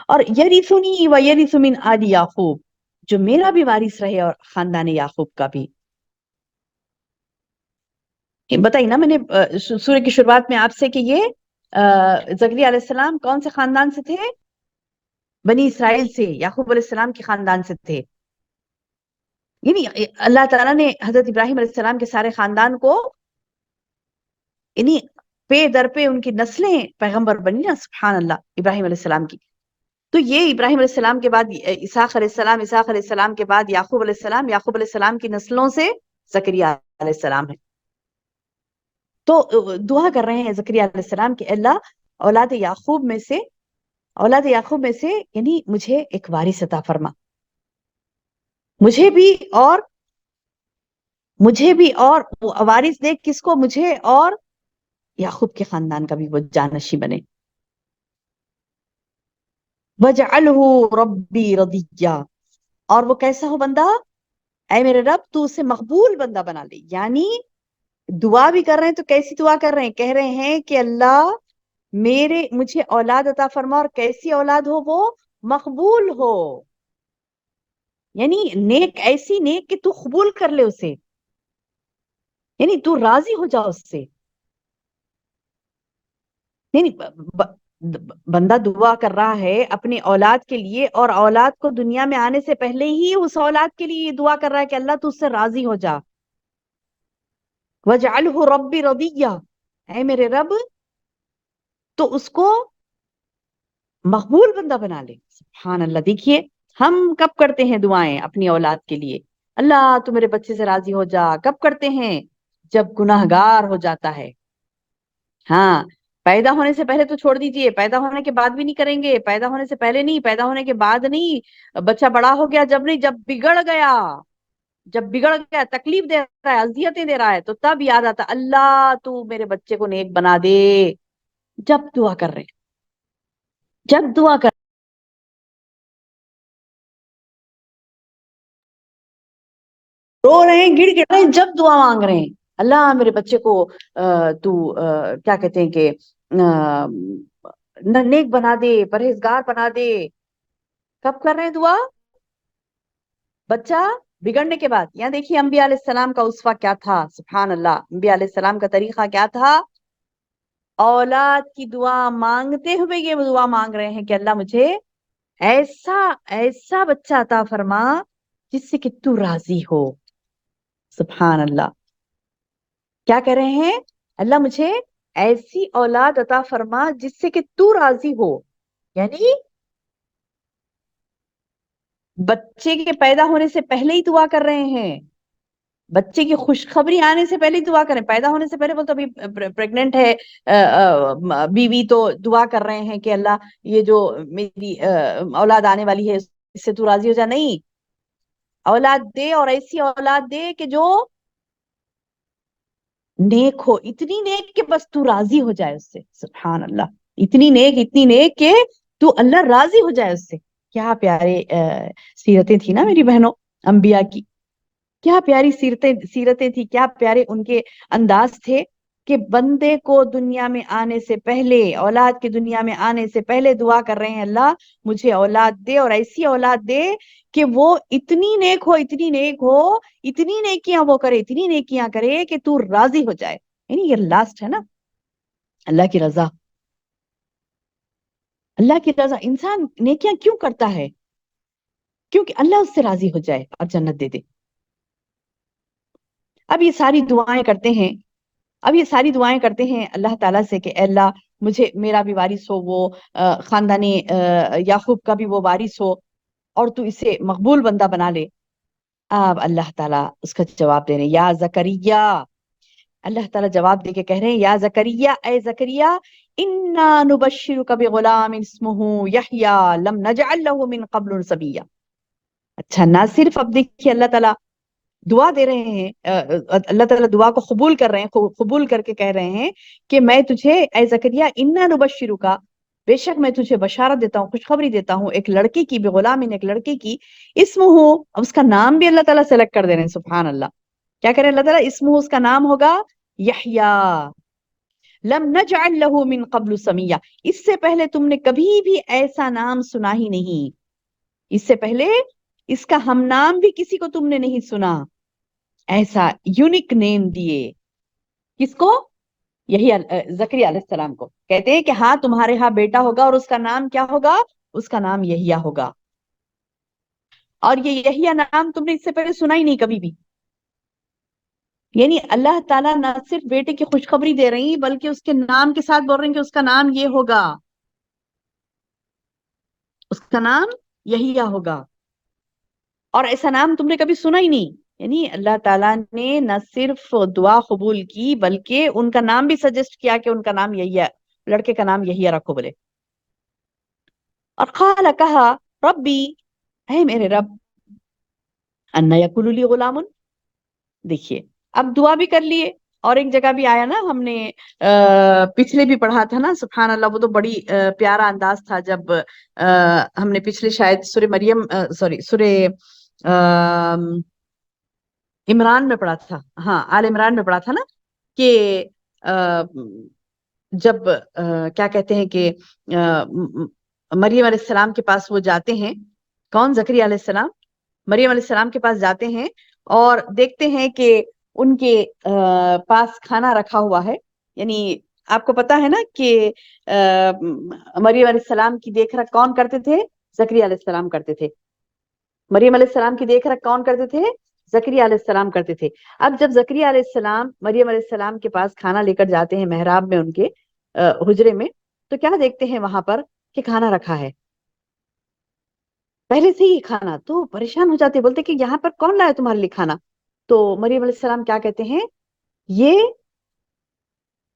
اور یرثنی و یرث من آل یعقوب، جو میرا بھی وارث رہے اور خاندان یعقوب کا بھی۔ بتائی نا میں نے سورہ کی شروعات میں آپ سے کہ یہ زکریا علیہ السلام کون سے خاندان سے تھے؟ بنی اسرائیل سے، یعقوب علیہ السلام کے خاندان سے تھے۔ یعنی اللہ تعالیٰ نے حضرت ابراہیم علیہ السلام کے سارے خاندان کو، یعنی پے در پہ ان کی نسلیں پیغمبر بنی نا، سبحان اللہ، ابراہیم علیہ السلام کی۔ تو یہ ابراہیم علیہ السلام کے بعد اسحاق علیہ السلام، اسحاق علیہ السلام کے بعد یعقوب علیہ السلام، یعقوب علیہ السلام کی نسلوں سے زکریا علیہ السلام ہے۔ تو دعا کر رہے ہیں زکریا علیہ السلام کہ اللہ اولاد یعقوب میں سے، اولاد یعقوب میں سے یعنی مجھے ایک وارث عطا فرما، مجھے بھی اور وارث دے کس کو؟ مجھے اور یعقوب کے خاندان کا بھی وہ جانشی بنے۔ وَجْعَلْهُ رَبِّي رَضِيًّا، اور وہ کیسا ہو بندہ؟ اے میرے رب تو اسے مقبول بندہ بنا لے۔ یعنی دعا بھی کر رہے ہیں تو کیسی دعا کر رہے ہیں؟ کہہ رہے ہیں کہ اللہ مجھے اولاد عطا فرما، اور کیسی اولاد ہو؟ وہ مقبول ہو، یعنی نیک، ایسی نیک کہ تو قبول کر لے اسے، یعنی تو راضی ہو جا اس سے۔ یعنی بندہ دعا کر رہا ہے اپنی اولاد کے لیے، اور اولاد کو دنیا میں آنے سے پہلے ہی اس اولاد کے لیے دعا کر رہا ہے کہ اللہ تو اس سے راضی ہو جا۔ وَجْعَلْهُ رَبِّي رَضِيًّا، اے میرے رب تو اس کو مقبول بندہ بنا لے۔ سبحان اللہ۔ دیکھیے ہم کب کرتے ہیں دعائیں اپنی اولاد کے لیے؟ اللہ تو میرے بچے سے راضی ہو جا، کب کرتے ہیں؟ جب گناہگار ہو جاتا ہے۔ ہاں، پیدا ہونے سے پہلے تو چھوڑ دیجئے، پیدا ہونے کے بعد بھی نہیں کریں گے، پیدا ہونے سے پہلے نہیں، پیدا ہونے کے بعد نہیں، بچہ بڑا ہو گیا جب نہیں، جب بگڑ گیا، جب بگڑ گیا، تکلیف دے رہا ہے، اذیتیں دے رہا ہے، تو تب یاد آتا اللہ تو میرے بچے کو نیک بنا دے۔ جب دعا کر رہے ہیں، جب دعا کر رو رہے ہیں، گڑ گڑ رہے ہیں، جب دعا مانگ رہے ہیں اللہ میرے بچے کو تو کیا کہتے ہیں کہ نیک بنا دے، پرہیزگار بنا دے۔ کب کر رہے ہیں دعا؟ بچہ بگڑنے کے بعد۔ یہاں دیکھیے انبیاء علیہ السلام کا اسوہ کیا تھا، سبحان اللہ، انبیاء علیہ السلام کا طریقہ کیا تھا؟ اولاد کی دعا مانگتے ہوئے یہ دعا مانگ رہے ہیں کہ اللہ مجھے ایسا ایسا بچہ عطا فرما جس سے کہ تو راضی ہو۔ سبحان اللہ، کیا کہہ رہے ہیں؟ اللہ مجھے ایسی اولاد عطا فرما جس سے کہ تو راضی ہو، یعنی بچے کے پیدا ہونے سے پہلے ہی دعا کر رہے ہیں، بچے کی خوشخبری آنے سے پہلے ہی دعا کریں۔ پیدا ہونے سے پہلے بولتے ابھی پریگننٹ ہے بیوی، تو دعا کر رہے ہیں کہ اللہ یہ جو میری اولاد آنے والی ہے اس سے تو راضی ہو جا۔ نہیں، اولاد دے، اور ایسی اولاد دے کہ جو نیک ہو، اتنی نیک کہ بس تو راضی ہو جائے اس سے۔ سبحان اللہ، اتنی نیک کہ تو اللہ راضی ہو جائے اس سے۔ کیا پیارے سیرتیں تھی نا میری بہنوں انبیاء کی، کیا پیاری سیرتیں تھی، کیا پیارے ان کے انداز تھے کہ بندے کو دنیا میں آنے سے پہلے، اولاد کے دنیا میں آنے سے پہلے دعا کر رہے ہیں اللہ مجھے اولاد دے، اور ایسی اولاد دے کہ وہ اتنی نیک ہو، اتنی نیک ہو، اتنی نیکیاں وہ کرے، اتنی نیکیاں کرے کہ تو راضی ہو جائے۔ یعنی یہ لاسٹ ہے نا، اللہ کی رضا، اللہ کی رضا۔ انسان نیکیاں کیوں کرتا ہے؟ کیونکہ اللہ اس سے راضی ہو جائے اور جنت دے دے۔ اب یہ ساری دعائیں کرتے ہیں اللہ تعالیٰ سے کہ اے اللہ مجھے میرا بھی وارث ہو، وہ خاندانی یعقوب کا بھی وہ وارث ہو، اور تو اسے مقبول بندہ بنا لے۔ اب اللہ تعالیٰ اس کا جواب دے رہے ہیں، یا زکریا، اللہ تعالیٰ جواب دے کے کہہ رہے ہیں یا زکریا، اے زکریا، انا نبشرک بغلام اسمہ یحییٰ لم نجعل لہ من قبل سمیا۔ اچھا، نہ صرف اب دیکھیے اللہ تعالیٰ دعا دے رہے ہیں، اللہ تعالیٰ دعا کو قبول کر رہے ہیں، قبول کر کے کہہ رہے ہیں کہ میں تجھے اے زکریا انا نبشرک، بے شک میں تجھے بشارت دیتا ہوں، خوشخبری دیتا ہوں ایک لڑکے کی، بغلام، ایک لڑکے کی، اسمہ، اب اس کا نام بھی اللہ تعالیٰ سلیکٹ کر دے رہے ہیں، سبحان اللہ، کیا کریں اللہ تعالیٰ، اسمہ، اس کا نام ہوگا یحییٰ، لم نجعل له من قبل سمیہ، اس سے پہلے تم نے کبھی بھی ایسا نام سنا ہی نہیں، اس سے پہلے اس کا ہم نام بھی کسی کو تم نے نہیں سنا، ایسا یونیک نیم دیے، کس کو؟ یہی زکریا علیہ السلام کو، کہتے ہیں کہ ہاں تمہارے ہاں بیٹا ہوگا اور اس کا نام کیا ہوگا؟ اس کا نام یحییٰ ہوگا، اور یہ یحییٰ نام تم نے اس سے پہلے سنا ہی نہیں کبھی بھی، یعنی اللہ تعالیٰ نہ صرف بیٹے کی خوشخبری دے رہی بلکہ اس کے نام کے ساتھ بول رہے ہیں کہ اس کا نام یہ ہوگا، اس کا نام یحییٰ ہوگا، اور ایسا نام تم نے کبھی سنا ہی نہیں، یعنی اللہ تعالیٰ نے نہ صرف دعا قبول کی بلکہ ان کا نام بھی سجیسٹ کیا کہ ان کا نام یحییٰ، لڑکے کا نام یحییٰ رکھو بولے، اور قال کہا ربی، اے میرے رب، انا یکون لی غلام، دیکھیے اب دعا بھی کر لیے، اور ایک جگہ بھی آیا نا، ہم نے پچھلے بھی پڑھا تھا نا، سبحان اللہ، وہ تو بڑی پیارا انداز تھا جب ہم نے پچھلے شاید سورہ مریم، سوری سورہ عمران میں پڑھا تھا، ہاں آل عمران میں پڑھا تھا نا، کہ جب کیا کہتے ہیں کہ مریم علیہ السلام کے پاس وہ جاتے ہیں، کون؟ زکریا علیہ السلام مریم علیہ السلام کے پاس جاتے ہیں اور دیکھتے ہیں کہ ان کے پاس کھانا رکھا ہوا ہے، یعنی آپ کو پتا ہے نا کہ مریم علیہ السلام کی دیکھ ریکھ کون کرتے تھے؟ زکریا علیہ السلام کرتے تھے، مریم علیہ السلام کی دیکھ ریکھ کون کرتے تھے؟ زکریا علیہ السلام کرتے تھے، اب جب زکریا علیہ السلام مریم علیہ السلام کے پاس کھانا لے کر جاتے ہیں محراب میں، ان کے حجرے میں، تو کیا دیکھتے ہیں وہاں پر کہ کھانا رکھا ہے، پہلے سے ہی کھانا، تو پریشان ہو جاتے، بولتے کہ یہاں پر کون لایا تمہارے لیے کھانا؟ تو مریم علیہ السلام کیا کہتے ہیں؟ یہ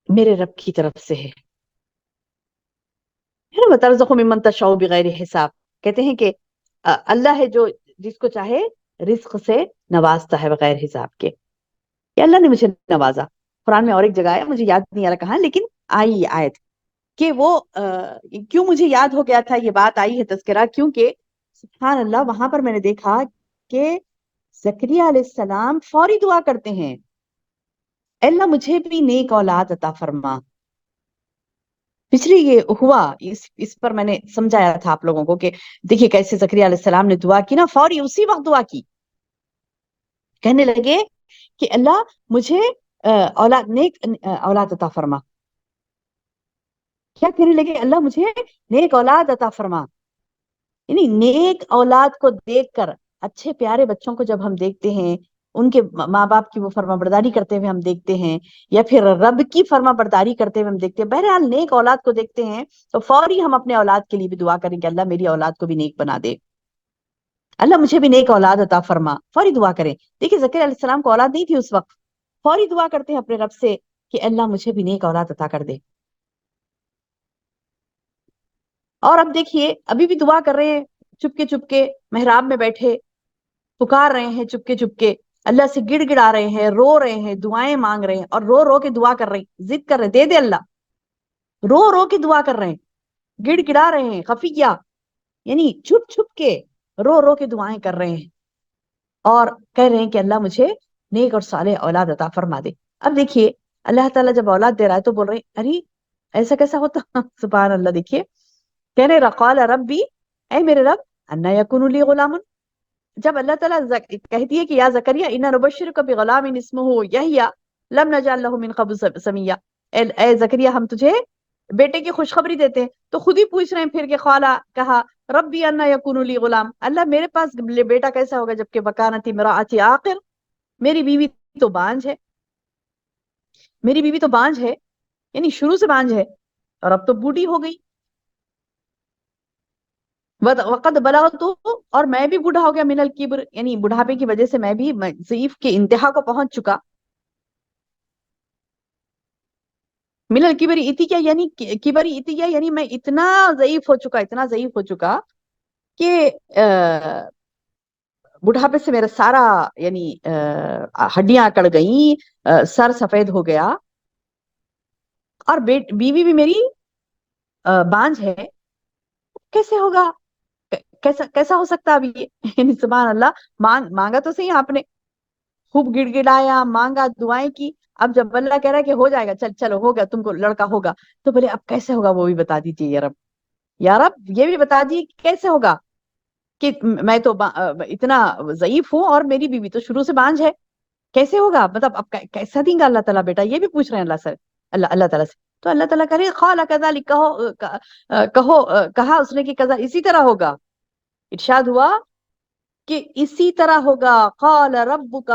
میرے رب کی طرف سے ہے، وَتَرْزُقُ مِمَّن تَشَاءُ بِغَيْرِ حساب، کہتے ہیں کہ اللہ ہے جو جس کو چاہے رزق سے نوازتا ہے بغیر حساب کے، کہ اللہ نے مجھے نوازا، قرآن میں اور ایک جگہ ہے، مجھے یاد نہیں آ رہا کہاں، لیکن آئی یہ آیت کہ وہ کیوں مجھے یاد ہو گیا تھا، یہ بات آئی ہے تذکرہ، کیونکہ سبحان اللہ وہاں پر میں نے دیکھا کہ زکریا علیہ السلام فوری دعا کرتے ہیں، اللہ مجھے بھی نیک اولاد عطا فرما، پچھلی یہ ہوا، اس پر میں نے سمجھایا تھا آپ لوگوں کو کہ دیکھیے کیسے زکریا علیہ السلام نے دعا کی نا، فوری اسی وقت دعا کی، کہنے لگے کہ اللہ مجھے اولاد، نیک اولاد عطا فرما، کیا کہنے لگے؟ اللہ مجھے نیک اولاد عطا فرما، یعنی نیک اولاد کو دیکھ کر، اچھے پیارے بچوں کو جب ہم دیکھتے ہیں، ان کے ماں باپ کی وہ فرما برداری کرتے ہوئے ہم دیکھتے ہیں، یا پھر رب کی فرما برداری کرتے ہوئے ہم دیکھتے ہیں، بہرحال نیک اولاد کو دیکھتے ہیں تو فوری ہم اپنے اولاد کے لیے بھی دعا کریں کہ اللہ میری اولاد کو بھی نیک بنا دے، اللہ مجھے بھی نیک اولاد عطا فرما، فوری دعا کریں۔ دیکھیے زکریا علیہ السلام کو اولاد نہیں تھی اس وقت، فوری دعا کرتے ہیں اپنے رب سے کہ اللہ مجھے بھی نیک اولاد عطا کر دے، اور اب دیکھیے ابھی بھی دعا کر رہے ہیں، چپ کے محراب میں بیٹھے پکار رہے ہیں، چپ کے اللہ سے گڑ گڑا رہے ہیں، رو رہے ہیں، دعائیں مانگ رہے ہیں، اور رو رو کے دعا کر رہے ہیں، ضد کر رہے ہیں دے دے اللہ، رو رو کے دعا کر رہے ہیں، گڑ گڑا رہے ہیں، خفیہ، یعنی چھپ کے رو رو کے دعائیں کر رہے ہیں، اور کہہ رہے ہیں کہ اللہ مجھے نیک اور صالح اولاد عطا فرما دے۔ اب دیکھیے اللہ تعالیٰ جب اولاد دے رہا ہے تو بول رہے ہیں ارے ایسا کیسا ہوتا سبحان اللہ، دیکھیے کہہ رہے قال ربی، اے میرے رب، انا یکون لی غلام، جب اللہ تعالیٰ کہتی ہے کہ یا زکریا انا نبشرک بغلام اسمہ یحییٰ لم نجعل له من قبل سمیہ، اے زکریا ہم تجھے بیٹے کی خوشخبری دیتے ہیں، تو خود ہی پوچھ رہے ہیں پھر کہ قالا، کہا ربی انا یکون لی غلام، اللہ میرے پاس بیٹا کیسا ہوگا جبکہ وکانت امراتی عاقر، میری بیوی تو بانجھ ہے، میری بیوی تو بانجھ ہے، یعنی شروع سے بانجھ ہے اور اب تو بوڑھی ہو گئی، وقد بلغت، اور میں بھی بوڑھا ہو گیا، من الکبر، یعنی بڑھاپے کی وجہ سے میں بھی ضعیف کے انتہا کو پہنچ چکا، من الکبر اتیا، یعنی کبری اتیا، یعنی میں اتنا ضعیف ہو چکا، اتنا ضعیف ہو چکا کہ بڑھاپے سے میرا سارا یعنی ہڈیاں اکڑ گئیں، سر سفید ہو گیا، اور بیوی بھی میری بانجھ ہے، کیسے ہوگا؟ کیسا ہو سکتا ابھی یہ؟ یعنی سبحان اللہ، مانگا تو صحیح آپ نے، خوب گڑ گڑایا، مانگا، دعائیں کی، اب جب اللہ کہہ رہا ہے کہ ہو جائے گا، چلو ہو گیا، تم کو لڑکا ہوگا، تو بولے اب کیسے ہوگا وہ بھی بتا دیجیے یا رب، یا رب یہ بھی بتا دیجیے کیسے ہوگا، کہ میں تو اتنا ضعیف ہوں اور میری بیوی تو شروع سے بانجھ ہے، کیسے ہوگا؟ مطلب اب کیسا دیں گا اللہ تعالیٰ بیٹا؟ یہ بھی پوچھ رہے ہیں اللہ سے، اللہ تعالیٰ سے. تو اللہ تعالیٰ کرے قال کذالک، کہا اس نے کہ کذا اسی طرح ہوگا، ارشاد ہوا کہ اسی طرح ہوگا. قال ربک،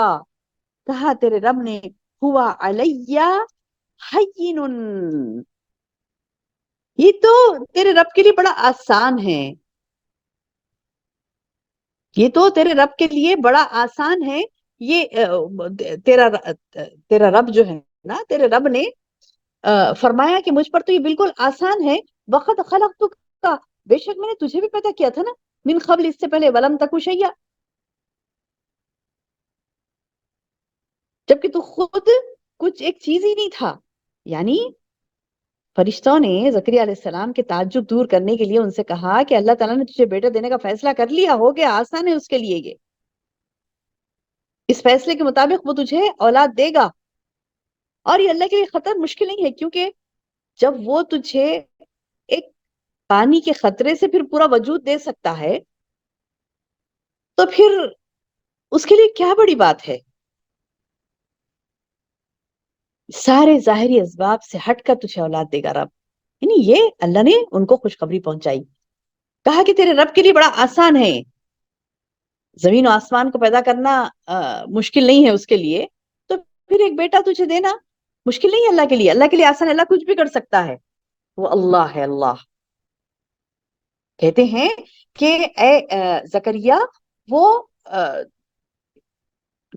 کہا تیرے رب نے، ہوا علیہ ہین، یہ تو تیرے رب کے لیے بڑا آسان ہے، یہ تو تیرے رب کے لیے بڑا آسان ہے. یہ تیرا رب جو ہے نا، تیرے رب نے فرمایا کہ مجھ پر تو یہ بالکل آسان ہے. وقت خلقتک، بے شک میں نے تجھے بھی پیدا کیا تھا نا، من قبل، اس سے پہلے، ولم تک شیئا، جبکہ تو خود کچھ ایک چیز ہی نہیں تھا. یعنی فرشتوں نے زکریا علیہ السلام کے تعجب دور کرنے کے لیے ان سے کہا کہ اللہ تعالیٰ نے تجھے بیٹا دینے کا فیصلہ کر لیا، ہو گیا، آسان ہے اس کے لیے، یہ اس فیصلے کے مطابق وہ تجھے اولاد دے گا، اور یہ اللہ کے لیے خطر مشکل نہیں ہے، کیونکہ جب وہ تجھے ایک پانی کے خطرے سے پھر پورا وجود دے سکتا ہے، تو پھر اس کے لیے کیا بڑی بات ہے؟ سارے ظاہری اسباب سے ہٹ کر تجھے اولاد دے گا رب. یعنی یہ اللہ نے ان کو خوشخبری پہنچائی، کہا کہ تیرے رب کے لیے بڑا آسان ہے، زمین و آسمان کو پیدا کرنا مشکل نہیں ہے اس کے لیے، تو پھر ایک بیٹا تجھے دینا مشکل نہیں ہے اللہ کے لیے. اللہ کے لیے آسان ہے، اللہ کچھ بھی کر سکتا ہے، وہ اللہ ہے. اللہ کہتے ہیں کہ اے زکریا، وہ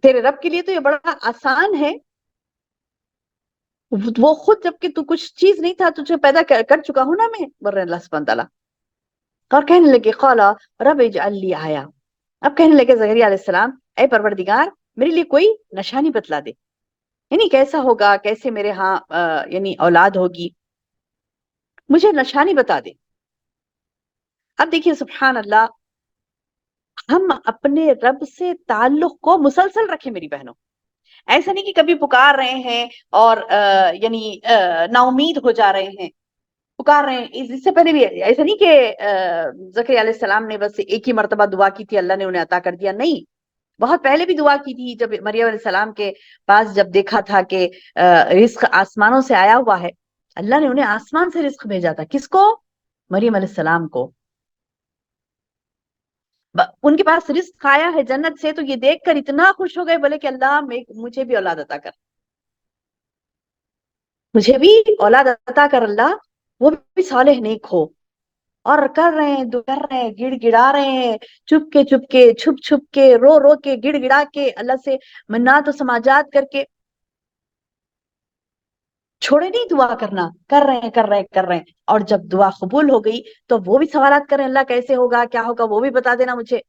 تیرے رب کے لیے تو یہ بڑا آسان ہے، وہ خود جب کہ تو کچھ چیز نہیں تھا، تجھے پیدا کر چکا ہوں نا میں، بر اللہ سبحانہ تعالیٰ. اور کہنے لگے قالا رب اجعل لی آیا، اب کہنے لگے زکریا علیہ السلام، اے پروردگار میرے لیے کوئی نشانی بتلا دے، یعنی کیسا ہوگا، کیسے میرے ہاں یعنی اولاد ہوگی، مجھے نشانی بتا دے. اب دیکھیے سبحان اللہ، ہم اپنے رب سے تعلق کو مسلسل رکھیں میری بہنوں. ایسا نہیں کہ کبھی پکار رہے ہیں اور یعنی نا امید ہو جا رہے ہیں، پکار رہے ہیں. اس سے پہلے بھی ایسا نہیں کہ زکریا علیہ السلام نے بس ایک ہی مرتبہ دعا کی تھی، اللہ نے انہیں عطا کر دیا، نہیں، بہت پہلے بھی دعا کی تھی. جب مریم علیہ السلام کے پاس جب دیکھا تھا کہ رزق آسمانوں سے آیا ہوا ہے، اللہ نے انہیں آسمان سے رزق بھیجا تھا. کس کو؟ مریم علیہ السلام کو. ان کے پاس رزق آیا ہے جنت سے، تو یہ دیکھ کر اتنا خوش ہو گئے، بولے کہ اللہ مجھے بھی اولاد عطا کر، مجھے بھی اولاد عطا کر اللہ، وہ بھی صالح نیک ہو. اور کر رہے ہیں، کر رہے ہیں، گڑ گڑا رہے ہیں، چپ کے چھپ چھپ کے، رو رو کے، گڑ گڑا کے، اللہ سے منات و سماجات کر کے، چھوڑے نہیں دعا کرنا، کر رہے ہیں کر رہے ہیں کر رہے ہیں. اور جب دعا قبول ہو گئی تو وہ بھی سوالات کریں، اللہ کیسے ہوگا، کیا ہوگا، وہ بھی بتا دینا مجھے.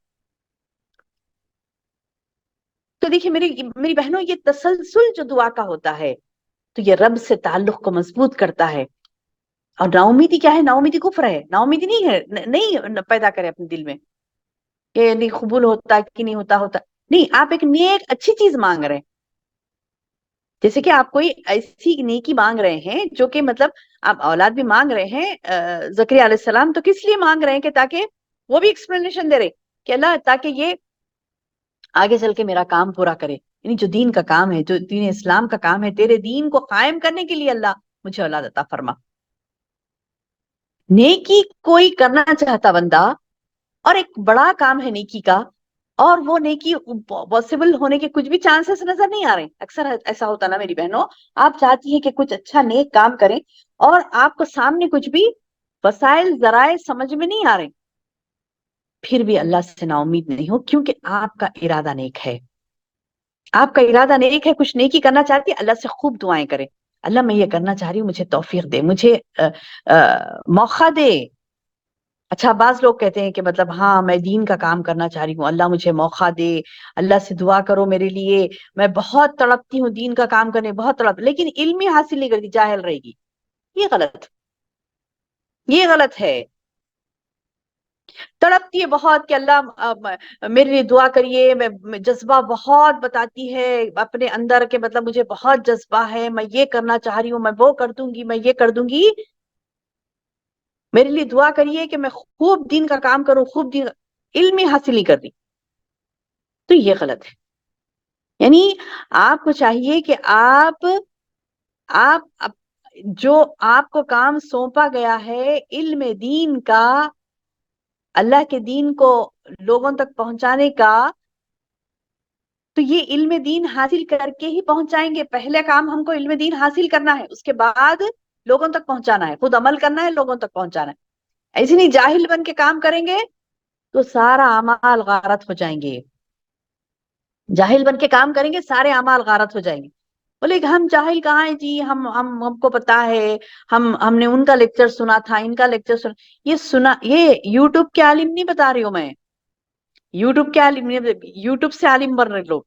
تو دیکھیے میری بہنوں، یہ تسلسل جو دعا کا ہوتا ہے تو یہ رب سے تعلق کو مضبوط کرتا ہے. اور نا امیدی کیا ہے؟ نا امیدی کفر ہے، نا امیدی نہیں ہے، نہیں پیدا کرے اپنے دل میں کہ نہیں قبول ہوتا کہ نہیں ہوتا. نہیں، آپ ایک نیک اچھی چیز مانگ رہے ہیں، جیسے کہ آپ کوئی ایسی نیکی مانگ رہے ہیں جو کہ مطلب آپ اولاد بھی مانگ رہے ہیں. زکریا علیہ السلام تو کس لیے مانگ رہے ہیں؟ کہ تاکہ وہ بھی ایکسپلینیشن دے رہے کہ اللہ، تاکہ یہ آگے چل کے میرا کام پورا کرے، یعنی جو دین کا کام ہے، جو دین اسلام کا کام ہے، تیرے دین کو قائم کرنے کے لیے اللہ مجھے اولاد عطا فرما. نیکی کوئی کرنا چاہتا بندہ، اور ایک بڑا کام ہے نیکی کا، اور وہ نیکی پاسبل ہونے کے کچھ بھی چانسز نظر نہیں آ رہے. اکثر ایسا ہوتا نا میری بہنوں، آپ چاہتی ہیں کہ کچھ اچھا نیک کام کریں، اور آپ کو سامنے کچھ بھی وسائل ذرائع سمجھ میں نہیں آ رہے، پھر بھی اللہ سے نا امید نہیں ہو، کیونکہ آپ کا ارادہ نیک ہے. آپ کا ارادہ نیک ہے، کچھ نیکی کرنا چاہتی ہے، اللہ سے خوب دعائیں کریں، اللہ میں یہ کرنا چاہ رہی ہوں، مجھے توفیق دے، مجھے موقع دے. اچھا بعض لوگ کہتے ہیں کہ مطلب ہاں میں دین کا کام کرنا چاہ رہی ہوں، اللہ مجھے موقع دے، اللہ سے دعا کرو میرے لیے، میں بہت تڑپتی ہوں دین کا کام کرنے، بہت تڑپ، لیکن علم ہی حاصل نہیں کرتی، جاہل رہے گی. یہ غلط، یہ غلط ہے. تڑپتی ہے بہت کہ اللہ میرے لیے دعا کریے، میں جذبہ بہت بتاتی ہے اپنے اندر کہ مطلب مجھے بہت جذبہ ہے، میں یہ کرنا چاہ رہی ہوں، میں وہ کر دوں گی، میں یہ کر دوں گی، میرے لیے دعا کریے کہ میں خوب دین کا کام کروں، خوب دین، علم ہی حاصل نہیں کر رہی، تو یہ غلط ہے. یعنی آپ کو چاہیے کہ آپ جو آپ کو کام سونپا گیا ہے علم دین کا، اللہ کے دین کو لوگوں تک پہنچانے کا، تو یہ علم دین حاصل کر کے ہی پہنچائیں گے. پہلے کام ہم کو علم دین حاصل کرنا ہے، اس کے بعد لوگوں تک پہنچانا ہے، خود عمل کرنا ہے، لوگوں تک پہنچانا ہے. ایسے نہیں جاہل بن کے کام کریں گے تو سارا اعمال غارت ہو جائیں گے. جاہل بن کے کام کریں گے سارے اعمال غارت ہو جائیں گے. بولے کہ ہم جاہل کہاں ہیں جی، ہم کو پتا ہے، ہم نے ان کا لیکچر سنا تھا، ان کا لیکچر سنا. یہ سنا، یہ یوٹیوب کے عالم نہیں بتا رہی ہوں میں، یوٹیوب کے عالم، یوٹیوب سے عالم بن رہے لوگ.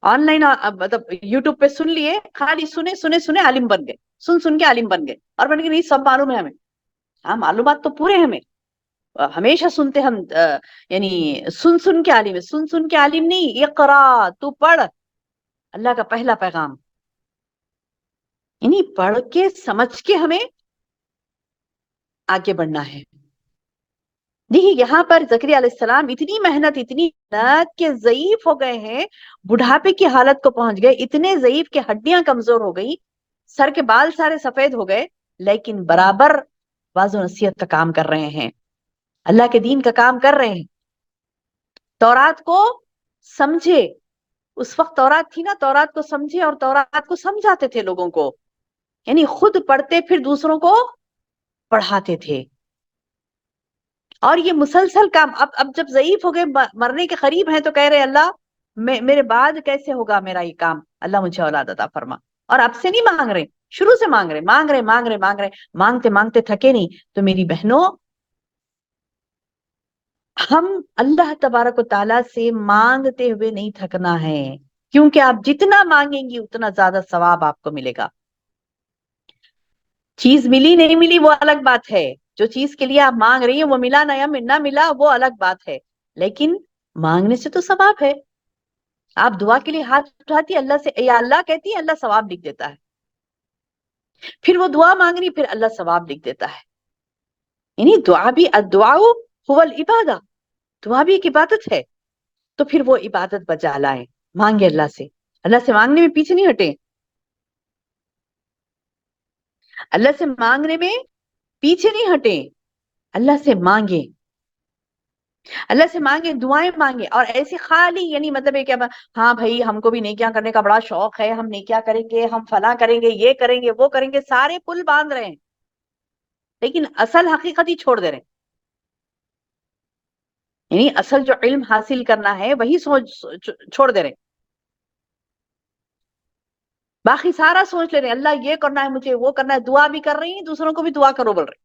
آن لائن مطلب یوٹیوب پہ سن لیے، خالی سنے سنے سنے عالم بن گئے، سن کے عالم بن گئے، اور بن کے نہیں سب معلوم ہے ہمیں. ہاں معلومات تو پورے ہیں ہمیں، ہمیشہ سنتے ہم، یعنی سن کے عالم ہے، سن کے عالم نہیں. اقرا، تو پڑھ، اللہ کا پہلا پیغام. یعنی پڑھ کے سمجھ کے ہمیں آگے بڑھنا ہے. دیکھیے یہاں پر زکریا علیہ السلام اتنی محنت کہ ضعیف ہو گئے ہیں، بڑھاپے کی حالت کو پہنچ گئے، اتنے ضعیف کہ ہڈیاں کمزور ہو گئی، سر کے بال سارے سفید ہو گئے، لیکن برابر واضح و نصیحت کا کام کر رہے ہیں، اللہ کے دین کا کام کر رہے ہیں. تورات کو سمجھے، اس وقت تورات تھی نا، تورات کو سمجھے اور تورات کو سمجھاتے تھے لوگوں کو. یعنی خود پڑھتے پھر دوسروں کو پڑھاتے تھے. اور یہ مسلسل کام، اب جب ضعیف ہو گئے، مرنے کے قریب ہیں، تو کہہ رہے اللہ میرے بعد کیسے ہوگا میرا یہ کام، اللہ مجھے اولاد عطا فرما. اور اب سے نہیں مانگ رہے، شروع سے مانگ رہے، مانگتے مانگتے تھکے نہیں. تو میری بہنوں، ہم اللہ تبارک و تعالیٰ سے مانگتے ہوئے نہیں تھکنا ہے، کیونکہ آپ جتنا مانگیں گی اتنا زیادہ ثواب آپ کو ملے گا. چیز ملی نہیں ملی وہ الگ بات ہے، جو چیز کے لیے آپ مانگ رہی ہیں وہ ملا نہ ملا وہ الگ بات ہے، لیکن مانگنے سے تو ثواب ہے. آپ دعا کے لیے ہاتھ اٹھاتی، اللہ سے یا اللہ کہتی ہے، اللہ ثواب لکھ دیتا ہے. پھر وہ دعا مانگ رہی، پھر اللہ ثواب لکھ دیتا ہے. یعنی دعا بھی، الدعاء هو العبادہ، دعا بھی ایک عبادت ہے. تو پھر وہ عبادت بجا لائیں، مانگے اللہ سے مانگنے میں پیچھے نہیں ہٹے، اللہ سے مانگنے میں پیچھے نہیں ہٹے، اللہ سے مانگے، اللہ سے مانگے، دعائیں مانگے. اور ایسی خالی، یعنی مطلب ہے کہ ہاں بھائی ہم کو بھی نیکیاں کرنے کا بڑا شوق ہے، ہم نیکیاں کریں گے، ہم فلاں کریں گے، یہ کریں گے، وہ کریں گے، سارے پل باندھ رہے ہیں، لیکن اصل حقیقت ہی چھوڑ دے رہے ہیں. یعنی اصل جو علم حاصل کرنا ہے وہی چھوڑ دے رہے ہیں. باقی سارا سوچ لے رہے ہیں اللہ یہ کرنا ہے مجھے، وہ کرنا ہے، دعا بھی کر رہی ہیں، دوسروں کو بھی دعا کرو بول رہے ہیں.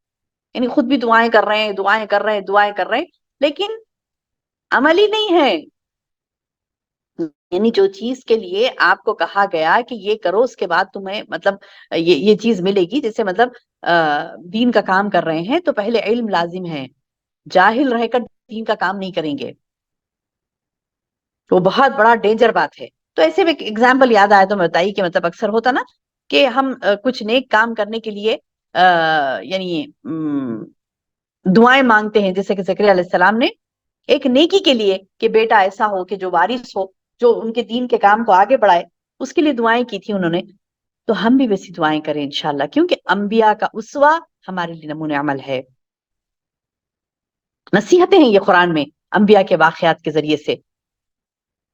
یعنی خود بھی دعائیں کر رہے ہیں، دعائیں کر رہے ہیں، دعائیں کر رہے ہیں، لیکن عمل ہی نہیں ہے. یعنی جو چیز کے لیے آپ کو کہا گیا کہ یہ کرو، اس کے بعد تمہیں مطلب یہ چیز ملے گی، جیسے مطلب دین کا کام کر رہے ہیں تو پہلے علم لازم ہے. جاہل رہ کر دین کا کام نہیں کریں گے، وہ بہت بڑا ڈینجر بات ہے. تو ایسے میں ایگزامپل یاد آیا تو میں بتائی کہ مطلب اکثر ہوتا نا کہ ہم کچھ نیک کام کرنے کے لیے یعنی دعائیں مانگتے ہیں، جیسے کہ زکریا علیہ السلام نے ایک نیکی کے لیے کہ بیٹا ایسا ہو کہ جو وارث ہو، جو ان کے دین کے کام کو آگے بڑھائے، اس کے لیے دعائیں کی تھی انہوں نے. تو ہم بھی ویسی دعائیں کریں انشاءاللہ، کیونکہ انبیاء کا اسوہ ہمارے لیے نمونہ عمل ہے. نصیحتیں ہیں یہ قرآن میں انبیاء کے واقعات کے ذریعے سے.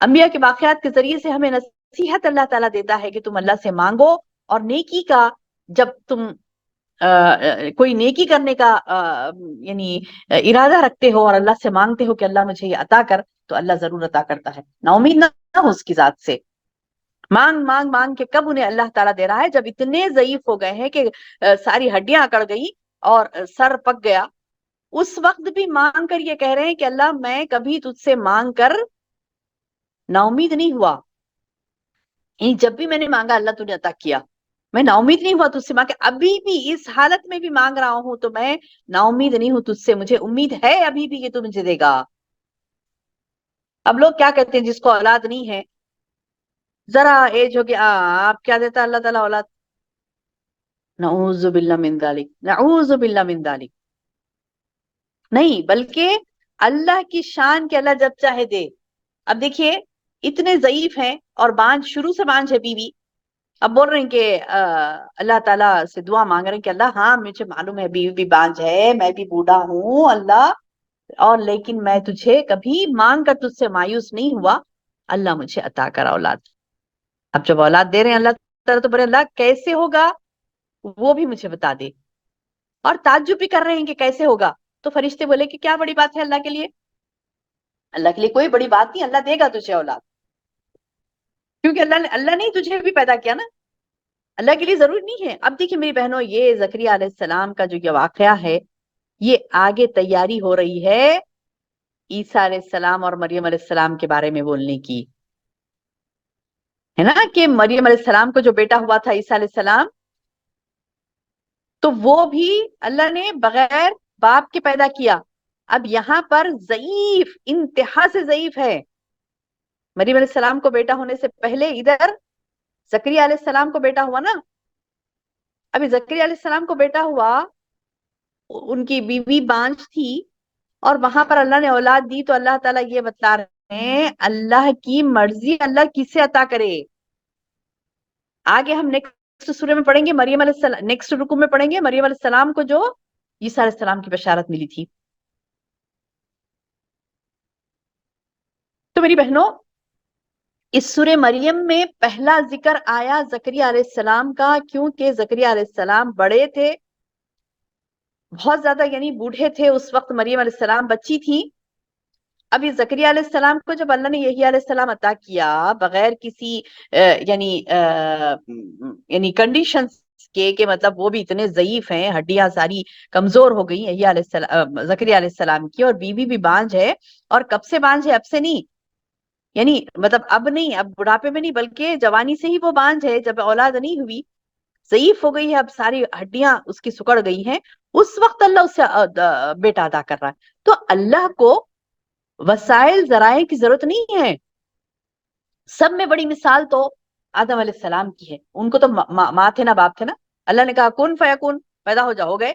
انبیاء کے واقعات کے ذریعے سے ہمیں نصیحت اللہ تعالیٰ دیتا ہے کہ تم اللہ سے مانگو، اور نیکی کا جب تم کوئی نیکی کرنے کا یعنی ارادہ رکھتے ہو اور اللہ سے مانگتے ہو کہ اللہ مجھے یہ عطا کر، تو اللہ ضرور عطا کرتا ہے. نا امید نہ ہو اس کی ذات سے. مانگ مانگ مانگ کے کب انہیں اللہ تعالیٰ دے رہا ہے؟ جب اتنے ضعیف ہو گئے ہیں کہ ساری ہڈیاں اکڑ گئی اور سر پک گیا، اس وقت بھی مانگ کر یہ کہہ رہے ہیں کہ اللہ میں کبھی تجھ سے مانگ کر نا امید نہیں ہوا، یعنی جب بھی میں نے مانگا اللہ تو نے عطا کیا، میں نا امید نہیں ہوا تجھ سے مانگ کے، ابھی بھی اس حالت میں بھی مانگ رہا ہوں تو میں نا امید نہیں ہوں تجھ سے، مجھے امید ہے ابھی بھی کہ تو مجھے دے گا۔ اب لوگ کیا کہتے ہیں جس کو اولاد نہیں ہے، ذرا ایج ہو گیا آپ کیا دیتا اللہ تعالیٰ اولاد؟ نعوذ باللہ من ذالک، نعوذ باللہ من ذالک، نہیں بلکہ اللہ کی شان کے اللہ جب چاہے دے۔ اب دیکھیے اتنے ضعیف ہیں اور بانجھ، شروع سے بانجھ ہے بیوی، اب بول رہے ہیں کہ اللہ تعالیٰ سے دعا مانگ رہے ہیں کہ اللہ ہاں مجھے معلوم ہے بیوی بھی بانجھ ہے، میں بھی بوڑھا ہوں اللہ، اور لیکن میں تجھے کبھی مانگ کر تجھ سے مایوس نہیں ہوا، اللہ مجھے عطا کرا اولاد۔ اب جب اولاد دے رہے ہیں اللہ تعالیٰ تو بولے اللہ کیسے ہوگا وہ بھی مجھے بتا دے، اور تعجب بھی کر رہے ہیں کہ کیسے ہوگا۔ تو فرشتے بولے کہ کیا بڑی بات ہے اللہ کے لیے؟ اللہ کے لیے کوئی بڑی بات نہیں، اللہ دے گا تجھے اولاد، کیونکہ اللہ نے تجھے بھی پیدا کیا نا، اللہ کے لیے ضروری نہیں ہے۔ اب دیکھیے میری بہنوں، یہ زکریا علیہ السلام کا جو یہ واقعہ ہے، یہ آگے تیاری ہو رہی ہے عیسیٰ علیہ السلام اور مریم علیہ السلام کے بارے میں بولنے کی، ہے نا، کہ مریم علیہ السلام کو جو بیٹا ہوا تھا عیسیٰ علیہ السلام، تو وہ بھی اللہ نے بغیر باپ کے پیدا کیا۔ اب یہاں پر ضعیف، انتہا سے ضعیف ہے، مریم علیہ السلام کو بیٹا ہونے سے پہلے ادھر زکریا علیہ السلام کو بیٹا ہوا نا، ابھی زکریا علیہ السلام کو بیٹا ہوا، ان کی بیوی بانجھ تھی، اور وہاں پر اللہ نے اولاد دی، تو اللہ تعالیٰ یہ بتا رہے ہیں اللہ کی مرضی، اللہ کسے عطا کرے۔ آگے ہم نیکسٹ سورے میں پڑھیں گے مریم علیہ السلام، نیکسٹ رکوع میں پڑھیں گے مریم علیہ السلام کو جو عیسیٰ علیہ السلام کی بشارت ملی تھی۔ تو میری بہنوں، اس سورہ مریم میں پہلا ذکر آیا زکریا علیہ السلام کا، کیونکہ زکریا علیہ السلام بڑے تھے بہت زیادہ، یعنی بوڑھے تھے اس وقت، مریم علیہ السلام بچی تھی۔ اب یہ زکریا علیہ السلام کو جب اللہ نے یحییٰ علیہ السلام عطا کیا بغیر کسی یعنی کنڈیشنز کے، کہ مطلب وہ بھی اتنے ضعیف ہیں، ہڈیاں ساری کمزور ہو گئی یحییٰ علیہ السلام، زکریا علیہ السلام کی، اور بیوی بھی بانجھ ہے، اور کب سے بانجھ ہے؟ اب سے نہیں، یعنی مطلب اب نہیں، اب بڑھاپے میں نہیں، بلکہ جوانی سے ہی وہ بانجھ ہے، جب اولاد نہیں ہوئی، ضعیف ہو گئی ہے، اب ساری ہڈیاں اس کی سکڑ گئی ہیں، اس وقت اللہ اس سے بیٹا ادا کر رہا ہے۔ تو اللہ کو وسائل ذرائع کی ضرورت نہیں ہے۔ سب میں بڑی مثال تو آدم علیہ السلام کی ہے، ان کو تو ماں تھے نا باپ تھے نا، اللہ نے کہا کن فیکون، پیدا ہو جاؤ، ہو گئے۔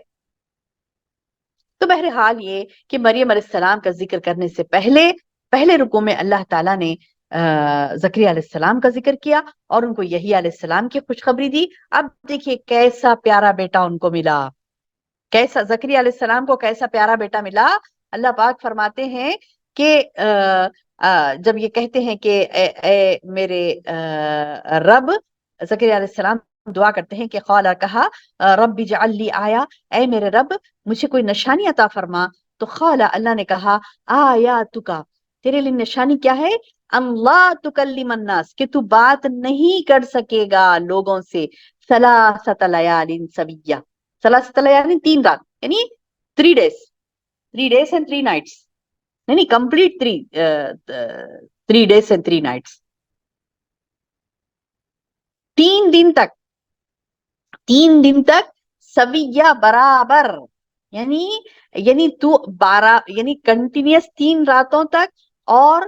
تو بہرحال یہ کہ مریم علیہ السلام کا ذکر کرنے سے پہلے رکوع میں اللہ تعالیٰ نے زکریا علیہ السلام کا ذکر کیا، اور ان کو یحییٰ علیہ السلام کی خوشخبری دی۔ اب دیکھیے کیسا پیارا بیٹا ان کو ملا، کیسا زکریا علیہ السلام کو کیسا پیارا بیٹا ملا۔ اللہ پاک فرماتے ہیں کہ جب یہ کہتے ہیں کہ اے میرے رب، زکریا علیہ السلام دعا کرتے ہیں کہ قال، کہا رب اجعل لی آیا، اے میرے رب مجھے کوئی نشانی عطا فرما۔ تو قال، اللہ نے کہا آیاتک، تیرے لیے نشانی کیا ہے؟ اللہ تکلم الناس، کہ تو بات نہیں کر سکے گا لوگوں سے، ثلاثۃ لیال سویہ، ثلاثۃ لیال 3 رات، یعنی 3 days، 3 days and 3 nights، یعنی کمپلیٹ 3 days and 3 nights، 3 دن تک، 3 دن تک، سویہ برابر، یعنی تو 12، یعنی کنٹینیوس 3 راتوں تک، اور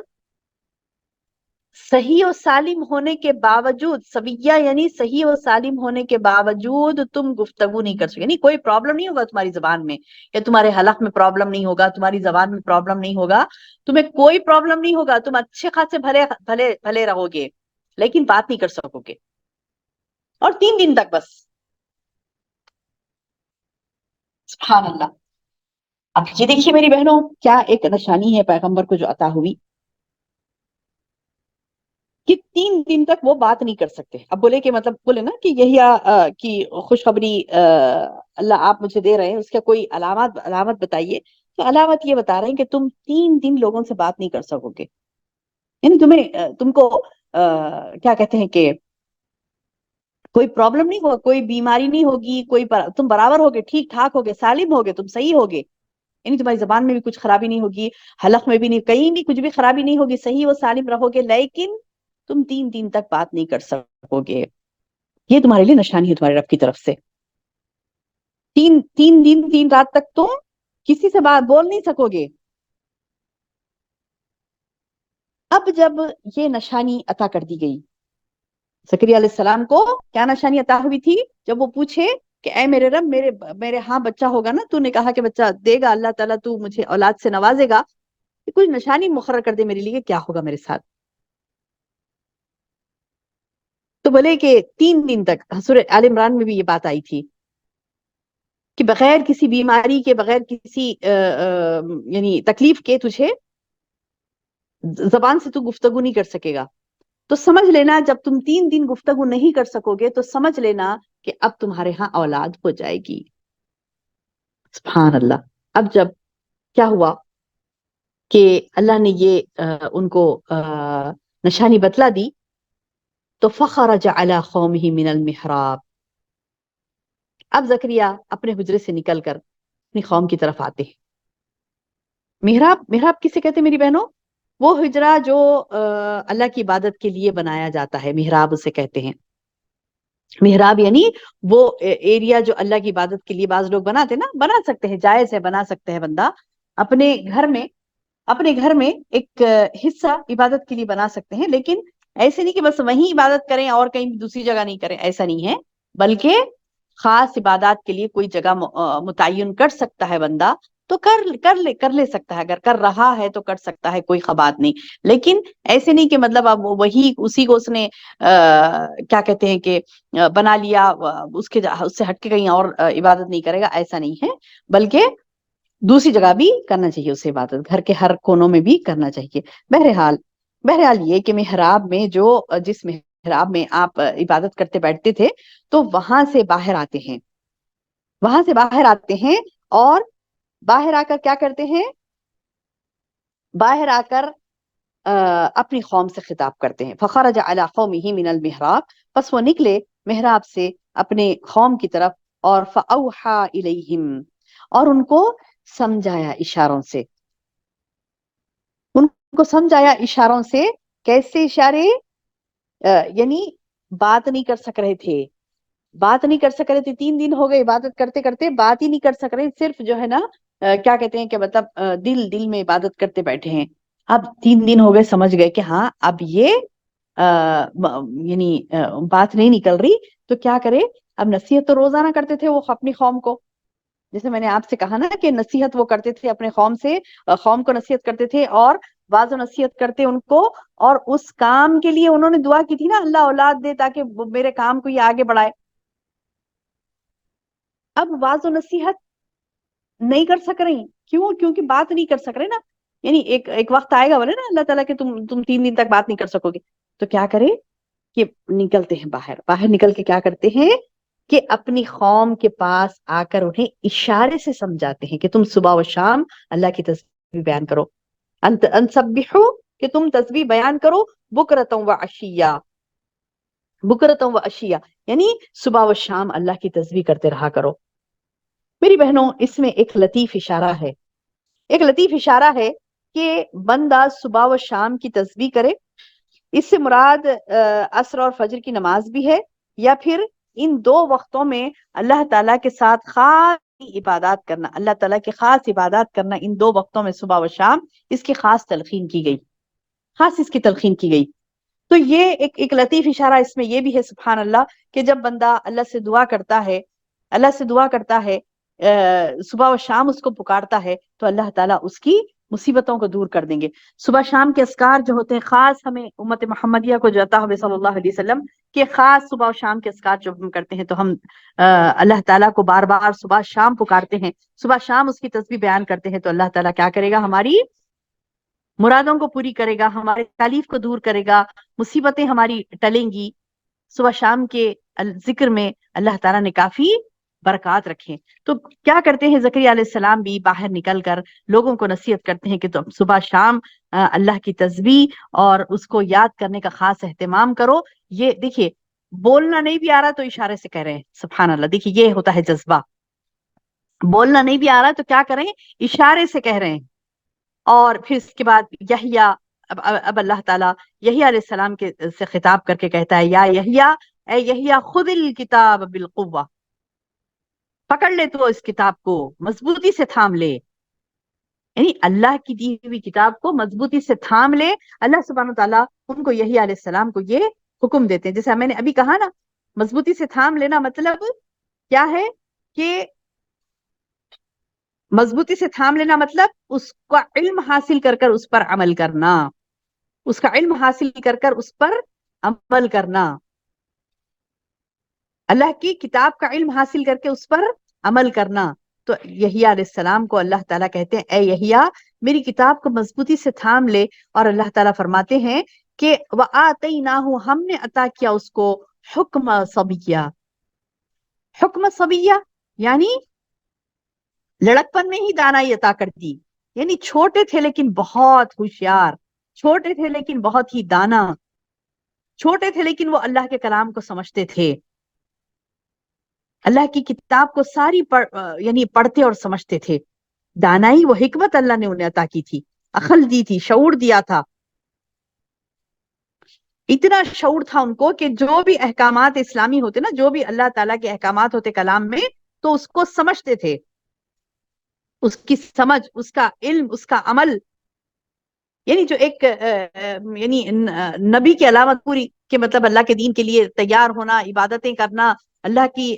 صحیح و سالم ہونے کے باوجود، سویہ یعنی صحیح و سالم ہونے کے باوجود تم گفتگو نہیں کر سکتے، یعنی کوئی پرابلم نہیں ہوگا تمہاری زبان میں، یا تمہارے حلق میں پرابلم نہیں ہوگا، تمہاری زبان میں پرابلم نہیں ہوگا، تمہیں کوئی پرابلم نہیں ہوگا، تم اچھے خاصے بھلے رہو گے، لیکن بات نہیں کر سکو گے، اور 3 دن تک بس۔ سبحان اللہ۔ اب یہ دیکھیے میری بہنوں، کیا ایک نشانی ہے پیغمبر کو جو عطا ہوئی، کہ 3 دن تک وہ بات نہیں کر سکتے۔ اب بولے کہ مطلب بولے نا کہ یحییٰ کی خوشخبری اللہ آپ مجھے دے رہے ہیں، اس کا کوئی علامت بتائیے، تو علامت یہ بتا رہے ہیں کہ تم 3 دن لوگوں سے بات نہیں کر سکو گے، یعنی تم کو کیا کہتے ہیں کہ کوئی پرابلم نہیں ہوگا، کوئی بیماری نہیں ہوگی، تم برابر ہوگے، ٹھیک ٹھاک ہوگے، سالم ہوگے، تم صحیح ہوگے، یعنی تمہاری زبان میں بھی کچھ خرابی نہیں ہوگی، حلق میں بھی نہیں، کہیں بھی کچھ بھی خرابی نہیں ہوگی، صحیح و سالم رہو گے، لیکن تم 3 دن تک بات نہیں کر سکو گے. یہ تمہارے لیے نشانی ہے تمہارے رب کی طرف سے. تین دن 3 رات تک تم کسی سے بات بول نہیں سکو گے. اب جب یہ نشانی عطا کر دی گئی، زکریا علیہ السلام کو کیا نشانی عطا ہوئی تھی؟ جب وہ پوچھے کہ اے میرے رب، میرے ہاں بچہ ہوگا نا، تو نے کہا کہ بچہ دے گا اللہ تعالیٰ، تو مجھے اولاد سے نوازے گا، کچھ نشانی مقرر کر دے میرے لیے، کیا ہوگا میرے ساتھ. تو بولے کہ 3 دن تک، سورہ آل عمران میں بھی یہ بات آئی تھی کہ بغیر کسی بیماری کے، بغیر کسی یعنی تکلیف کے تجھے زبان سے تو گفتگو نہیں کر سکے گا. تو سمجھ لینا جب تم 3 دن گفتگو نہیں کر سکو گے تو سمجھ لینا کہ اب تمہارے ہاں اولاد ہو جائے گی. سبحان اللہ. اب جب کیا ہوا کہ اللہ نے یہ ان کو نشانی بتلا دی، تو فخرج علی قومہ من المحراب. اب زکریا اپنے حجرے سے نکل کر اپنی قوم کی طرف آتے ہیں. محراب کسے کہتے ہیں میری بہنوں؟ وہ حجرہ جو اللہ کی عبادت کے لیے بنایا جاتا ہے، محراب اسے کہتے ہیں. محراب یعنی وہ ایریا جو اللہ کی عبادت کے لیے بعض لوگ بناتے نا، بنا سکتے ہیں، جائز ہے، بنا سکتے ہیں بندہ اپنے گھر میں ایک حصہ عبادت کے لیے بنا سکتے ہیں. لیکن ایسے نہیں کہ بس وہیں عبادت کریں اور کہیں دوسری جگہ نہیں کریں، ایسا نہیں ہے، بلکہ خاص عبادات کے لیے کوئی جگہ متعین کر سکتا ہے بندہ، تو کر لے سکتا ہے. اگر کر رہا ہے تو کر سکتا ہے، کوئی خبات نہیں. لیکن ایسے نہیں کہ مطلب اب وہی اسی کو اس نے کیا کہتے ہیں کہ بنا لیا، اس سے ہٹ کے کہیں اور عبادت نہیں کرے گا، ایسا نہیں ہے، بلکہ دوسری جگہ بھی کرنا چاہیے اسے عبادت، گھر کے ہر کونوں میں بھی کرنا چاہیے. بہرحال یہ کہ محراب میں جس محراب میں آپ عبادت کرتے بیٹھتے تھے، تو وہاں سے باہر آتے ہیں اور باہر آ کر کیا کرتے ہیں؟ باہر آ کر اپنی قوم سے خطاب کرتے ہیں. فخرج علی قومہ من المحراب. پس وہ نکلے محراب سے اپنے قوم کی طرف، اور فاوحى الیہم، اور ان کو سمجھایا اشاروں سے. کیسے اشارے؟ یعنی بات نہیں کر سک رہے تھے 3 دن ہو گئے عبادت کرتے کرتے، بات ہی نہیں کر سک رہے، صرف جو ہے نا کیا کہتے ہیں کہ مطلب دل میں عبادت کرتے بیٹھے ہیں. اب 3 دن ہو گئے، سمجھ گئے کہ ہاں اب یہ یعنی بات نہیں نکل رہی، تو کیا کرے؟ اب نصیحت تو روزانہ کرتے تھے وہ اپنی قوم کو، جیسے میں نے آپ سے کہا نا کہ نصیحت وہ کرتے تھے اپنے قوم کو نصیحت کرتے تھے، اور واضح نصیحت کرتے ان کو، اور اس کام کے لیے انہوں نے دعا کی تھی نا، اللہ اولاد دے تاکہ میرے کام کو یہ آگے بڑھائے. اب واضح نصیحت نہیں کر سک رہی، کیونکہ بات نہیں کر سک رہے نا. یعنی ایک وقت آئے گا بولے نا اللہ تعالیٰ کہ تم 3 دن تک بات نہیں کر سکو گے، تو کیا کرے کہ نکلتے ہیں باہر نکل کے کیا کرتے ہیں کہ اپنی قوم کے پاس آ کر انہیں اشارے سے سمجھاتے ہیں کہ تم صبح و شام اللہ کی تسبیح بیان کرو، انسبحو، کہ تم تسبیح بیان کرو، بکرتم و عشیہ، یعنی صبح و شام اللہ کی تسبیح کرتے رہا کرو. میری بہنوں، اس میں ایک لطیف اشارہ ہے کہ بندہ صبح و شام کی تسبیح کرے. اس سے مراد عصر اور فجر کی نماز بھی ہے، یا پھر ان 2 وقتوں میں اللہ تعالیٰ کے ساتھ خاص عبادات کرنا، اللہ تعالیٰ کے خاص عبادات کرنا ان 2 وقتوں میں صبح و شام، اس کی خاص تلقین کی گئی. تو یہ ایک لطیف اشارہ اس میں یہ بھی ہے، سبحان اللہ، کہ جب بندہ اللہ سے دعا کرتا ہے صبح و شام اس کو پکارتا ہے، تو اللہ تعالیٰ اس کی مصیبتوں کو دور کر دیں گے. صبح شام کے اذکار جو ہوتے ہیں، خاص ہمیں امت محمدیہ کو جو عطا ہوئے صلی اللہ علیہ وسلم کے خاص صبح و شام کے اذکار جو ہم کرتے ہیں، تو ہم اللہ تعالیٰ کو بار بار صبح شام پکارتے ہیں، صبح شام اس کی تسبیح بیان کرتے ہیں، تو اللہ تعالیٰ کیا کرے گا؟ ہماری مرادوں کو پوری کرے گا، ہمارے تکلیف کو دور کرے گا، مصیبتیں ہماری ٹلیں گی. صبح شام کے ذکر میں اللہ تعالیٰ نے کافی برکات رکھیں. تو کیا کرتے ہیں زکریا علیہ السلام بھی باہر نکل کر لوگوں کو نصیحت کرتے ہیں کہ تم صبح شام اللہ کی تسبیح اور اس کو یاد کرنے کا خاص اہتمام کرو. یہ دیکھیے، بولنا نہیں بھی آ رہا تو اشارے سے کہہ رہے ہیں، سبحان اللہ. دیکھیے یہ ہوتا ہے جذبہ. بولنا نہیں بھی آ رہا تو کیا کریں، اشارے سے کہہ رہے ہیں. اور پھر اس کے بعد یحییٰ، اب اللہ تعالیٰ یحییٰ علیہ السلام کے سے خطاب کر کے کہتا ہے، یا یحییٰ، اے یحییٰ خذ الکتاب بالقوہ، پکڑ لے تو اس کتاب کو، مضبوطی سے تھام لے. یعنی اللہ کی دی ہوئی کتاب کو مضبوطی سے تھام لے. اللہ سبحانہ و تعالیٰ ان کو، یحییٰ علیہ السلام کو یہ حکم دیتے ہیں. جیسے میں نے ابھی کہا نا، مضبوطی سے تھام لینا مطلب کیا ہے کہ مضبوطی سے تھام لینا مطلب اس کا علم حاصل کر کر اس پر عمل کرنا، اس کا علم حاصل کر کر اس پر عمل کرنا، اللہ کی کتاب کا علم حاصل کر کے اس پر عمل کرنا. تو یحییٰ علیہ السلام کو اللہ تعالیٰ کہتے ہیں، اے یحییٰ میری کتاب کو مضبوطی سے تھام لے. اور اللہ تعالیٰ فرماتے ہیں کہ وَآتَيْنَاهُ، ہم نے عطا کیا اس کو حکم صبیہ. حکم صبیہ یعنی لڑکپن میں ہی دانائی عطا کر دی. یعنی چھوٹے تھے لیکن بہت ہوشیار، چھوٹے تھے لیکن بہت ہی دانا، چھوٹے تھے لیکن وہ اللہ کے کلام کو سمجھتے تھے، اللہ کی کتاب کو ساری یعنی پڑھتے اور سمجھتے تھے. دانائی وہ حکمت اللہ نے انہیں عطا کی تھی، عقل دی تھی، شعور دیا تھا. اتنا شعور تھا ان کو کہ جو بھی احکامات اسلامی ہوتے نا، جو بھی اللہ تعالیٰ کے احکامات ہوتے کلام میں، تو اس کو سمجھتے تھے. اس کی سمجھ، اس کا علم، اس کا عمل، یعنی جو ایک یعنی نبی کی علامت پوری کہ مطلب اللہ کے دین کے لیے تیار ہونا، عبادتیں کرنا، اللہ کی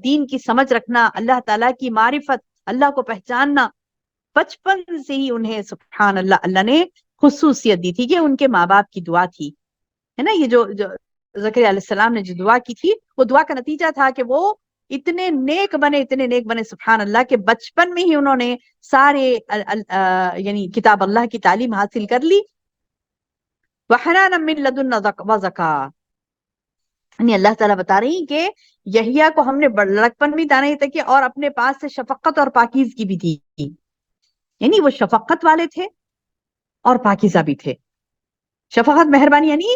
دین کی سمجھ رکھنا، اللہ تعالیٰ کی معرفت، اللہ کو پہچاننا. بچپن سے ہی انہیں سبحان اللہ اللہ نے خصوصیت دی تھی. یہ ان کے ماں باپ کی دعا تھی، ہے نا. یہ جو زکریا علیہ السلام نے جو دعا کی تھی، وہ دعا کا نتیجہ تھا کہ وہ اتنے نیک بنے، اتنے نیک بنے سبحان اللہ، کہ بچپن میں ہی انہوں نے سارے یعنی کتاب اللہ کی تعلیم حاصل کر لی. وحنانا من لدنا وزکا، یعنی اللہ تعالیٰ بتا رہی ہیں کہ یحییٰ کو ہم نے لڑکپن بھی دانا تک کیا، اور اپنے پاس سے شفقت اور پاکیزگی بھی دی. یعنی وہ شفقت والے تھے اور پاکیزہ بھی تھے. شفقت مہربانی یعنی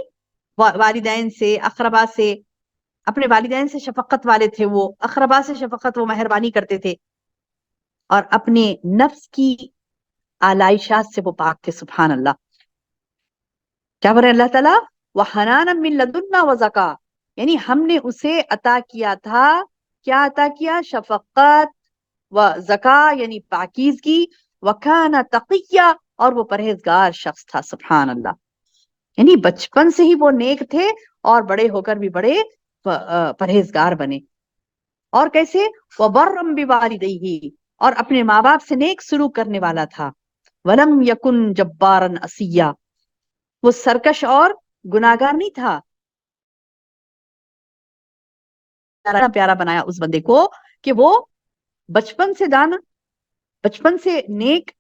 والدین سے، اقربا سے، اپنے والدین سے شفقت والے تھے وہ، اقربا سے شفقت، وہ مہربانی کرتے تھے، اور اپنے نفس کی آلائشات سے وہ پاک تھے سبحان اللہ. کیا بولے اللہ تعالیٰ؟ وَحَنَانًا مِن لَدُنَّا وَزَكَاةً، یعنی ہم نے اسے عطا کیا تھا، کیا عطا کیا؟ شفقت، و زکا یعنی پاکیزگی، وَكَانَ تَقِيًّا، اور وہ پرہیزگار شخص تھا سبحان اللہ. یعنی بچپن سے ہی وہ نیک تھے اور بڑے ہو کر بھی بڑے پرہیزگار بنے. اور کیسے؟ وَبَرًّا بِوَالِدَيْهِ، اور اپنے ماں باپ سے نیک سلوک کرنے والا تھا. وَلَمْ يَكُنْ جَبَّارًا عَصِيًّا، وہ سرکش اور گناہگار نہیں تھا. پیارا بنایا اس بندے کو کہ وہ بچپن سے دانا، بچپن سے نیک،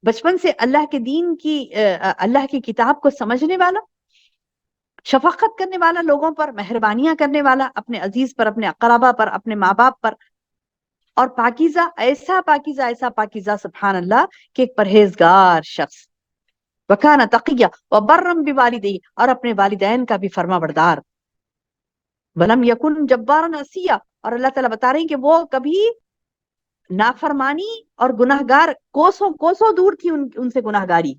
بچپن سے اللہ کے دین کی، اللہ کی کتاب کو سمجھنے والا، شفقت کرنے والا لوگوں پر، مہربانیاں کرنے والا اپنے عزیز پر، اپنے اقربا پر، اپنے ماں باپ پر. اور پاکیزہ، ایسا پاکیزہ، ایسا پاکیزہ سبحان اللہ کہ ایک پرہیزگار شخص. وَكَانَ تَقِيًّا وَبَرًّا بِوَالِدَيْهِ، اور اپنے والدین کا بھی فرما بردار. وَلَمْ يَكُنْ جَبَّارًا عَصِيًّا، اور اللہ تعالیٰ بتا رہے ہیں کہ وہ کبھی نافرمانی اور گناہگار کوسوں کوسوں دور تھی ان سے گناہگاری.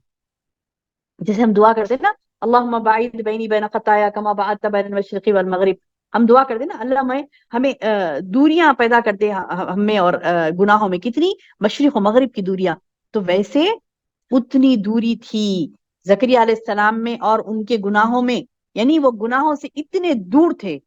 جیسے ہم دعا کرتے ہیں نا، اللہم باعد بینی بین خطایا کما بعدت بین المشرق والمغرب، ہم دعا کرتے ہیں نا اللہ ہمیں دوریاں پیدا کر دے ہم میں اور گناہوں میں. کتنی؟ مشرق و مغرب کی دوریاں. تو ویسے اتنی دوری تھی زکریا علیہ السلام میں اور ان کے گناہوں میں، یعنی وہ گناہوں سے اتنے دور تھے.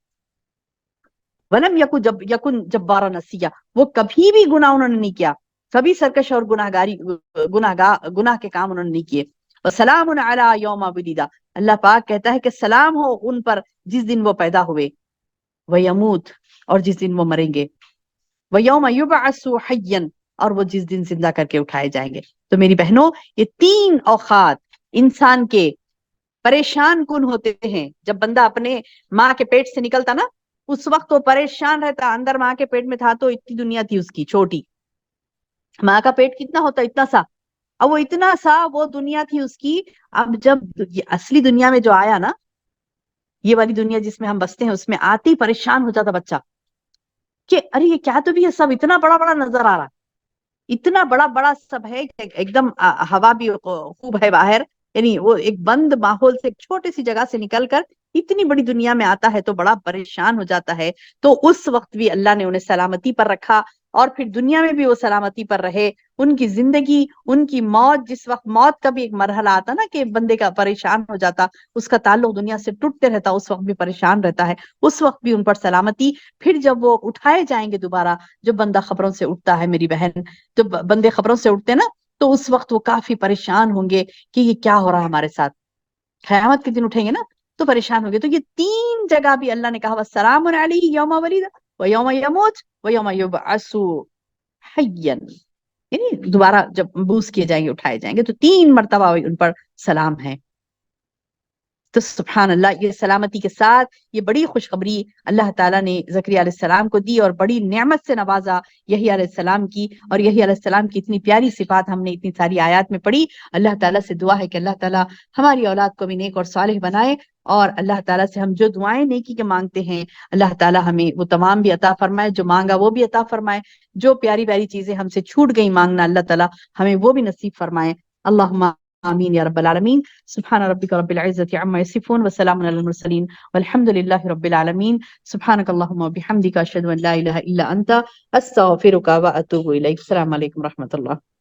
ولم یکن جبارا نسیا، وہ کبھی بھی گناہ انہوں نے نہیں کیا، کبھی سرکش اور گناہ کے کام انہوں نے نہیں کیے. وسلام علی یوم ولدا، اللہ پاک کہتا ہے کہ سلام ہو ان پر جس دن وہ پیدا ہوئے. ویموت، اور جس دن وہ مریں گے. ویوم یبعث حیا، اور وہ جس دن زندہ کر کے اٹھائے جائیں گے. تو میری بہنوں، یہ تین اوقات انسان کے پریشان کن ہوتے ہیں. جب بندہ اپنے ماں کے پیٹ سے نکلتا نا، اس وقت وہ پریشان رہتا. اندر ماں کے پیٹ میں تھا تو اتنی دنیا تھی اس کی چھوٹی، ماں کا پیٹ کتنا ہوتا؟ اتنا سا. اب وہ اتنا سا وہ دنیا تھی اس کی. اب جب اصلی دنیا میں جو آیا نا، یہ والی دنیا جس میں ہم بستے ہیں، اس میں آتے ہی پریشان ہو جاتا بچہ کہ ارے یہ کیا، تو بھی یہ سب اتنا بڑا بڑا نظر آ رہا. اتنا بڑا بڑا سب ہے کہ ایک دم ہوا بھی خوب ہے باہر، یعنی وہ ایک بند ماحول سے ایک چھوٹی سی جگہ سے نکل کر اتنی بڑی دنیا میں آتا ہے تو بڑا پریشان ہو جاتا ہے. تو اس وقت بھی اللہ نے انہیں سلامتی پر رکھا، اور پھر دنیا میں بھی وہ سلامتی پر رہے. ان کی زندگی، ان کی موت، جس وقت موت کا بھی ایک مرحلہ آتا نا کہ بندے کا پریشان ہو جاتا، اس کا تعلق دنیا سے ٹوٹتے رہتا، اس وقت بھی پریشان رہتا ہے، اس وقت بھی ان پر سلامتی. پھر جب وہ اٹھائے جائیں گے دوبارہ، جو بندہ خبروں سے اٹھتا ہے میری بہن، تو بندے خبروں سے اٹھتے نا، تو اس وقت وہ کافی پریشان ہوں گے کہ یہ کیا ہو رہا ہے ہمارے ساتھ. قیامت کے دن اٹھیں گے نا تو پریشان ہوں گے. تو یہ 3 جگہ بھی اللہ نے کہا وَالسَّلَامُ عَلَيْهِ يَوْمَ وَلِدَ وَيَوْمَ يَمُوتُ وَيَوْمَ يُبْعَثُ حَيًّا. یعنی دوبارہ جب مبعوث کیے جائیں گے، اٹھائے جائیں گے، تو 3 مرتبہ ان پر سلام ہے. تو سبحان اللہ، یہ سلامتی کے ساتھ یہ بڑی خوشخبری اللہ تعالیٰ نے زکریا علیہ السلام کو دی اور بڑی نعمت سے نوازا یحییٰ علیہ السلام کی. اور یحییٰ علیہ السلام کی اتنی پیاری صفات ہم نے اتنی ساری آیات میں پڑھی. اللہ تعالیٰ سے دعا ہے کہ اللہ تعالیٰ ہماری اولاد کو بھی نیک اور صالح بنائے، اور اللہ تعالیٰ سے ہم جو دعائیں نیکی کے مانگتے ہیں اللہ تعالیٰ ہمیں وہ تمام بھی عطا فرمائے، جو مانگا وہ بھی عطا فرمائے. جو پیاری پیاری چیزیں ہم سے چھوٹ گئی مانگنا اللہ تعالیٰ ہمیں وہ بھی نصیب فرمائے. اللہم آمین یا رب العالمین. سبحان ربک رب العزت عما یصفون وسلام علی المرسلین والحمد للہ رب العالمین. سبحانک اللہم وبحمدک اشہد ان لا الہ الا انت استغفرک واتوب الیک. السلام علیکم ورحمۃ اللہ.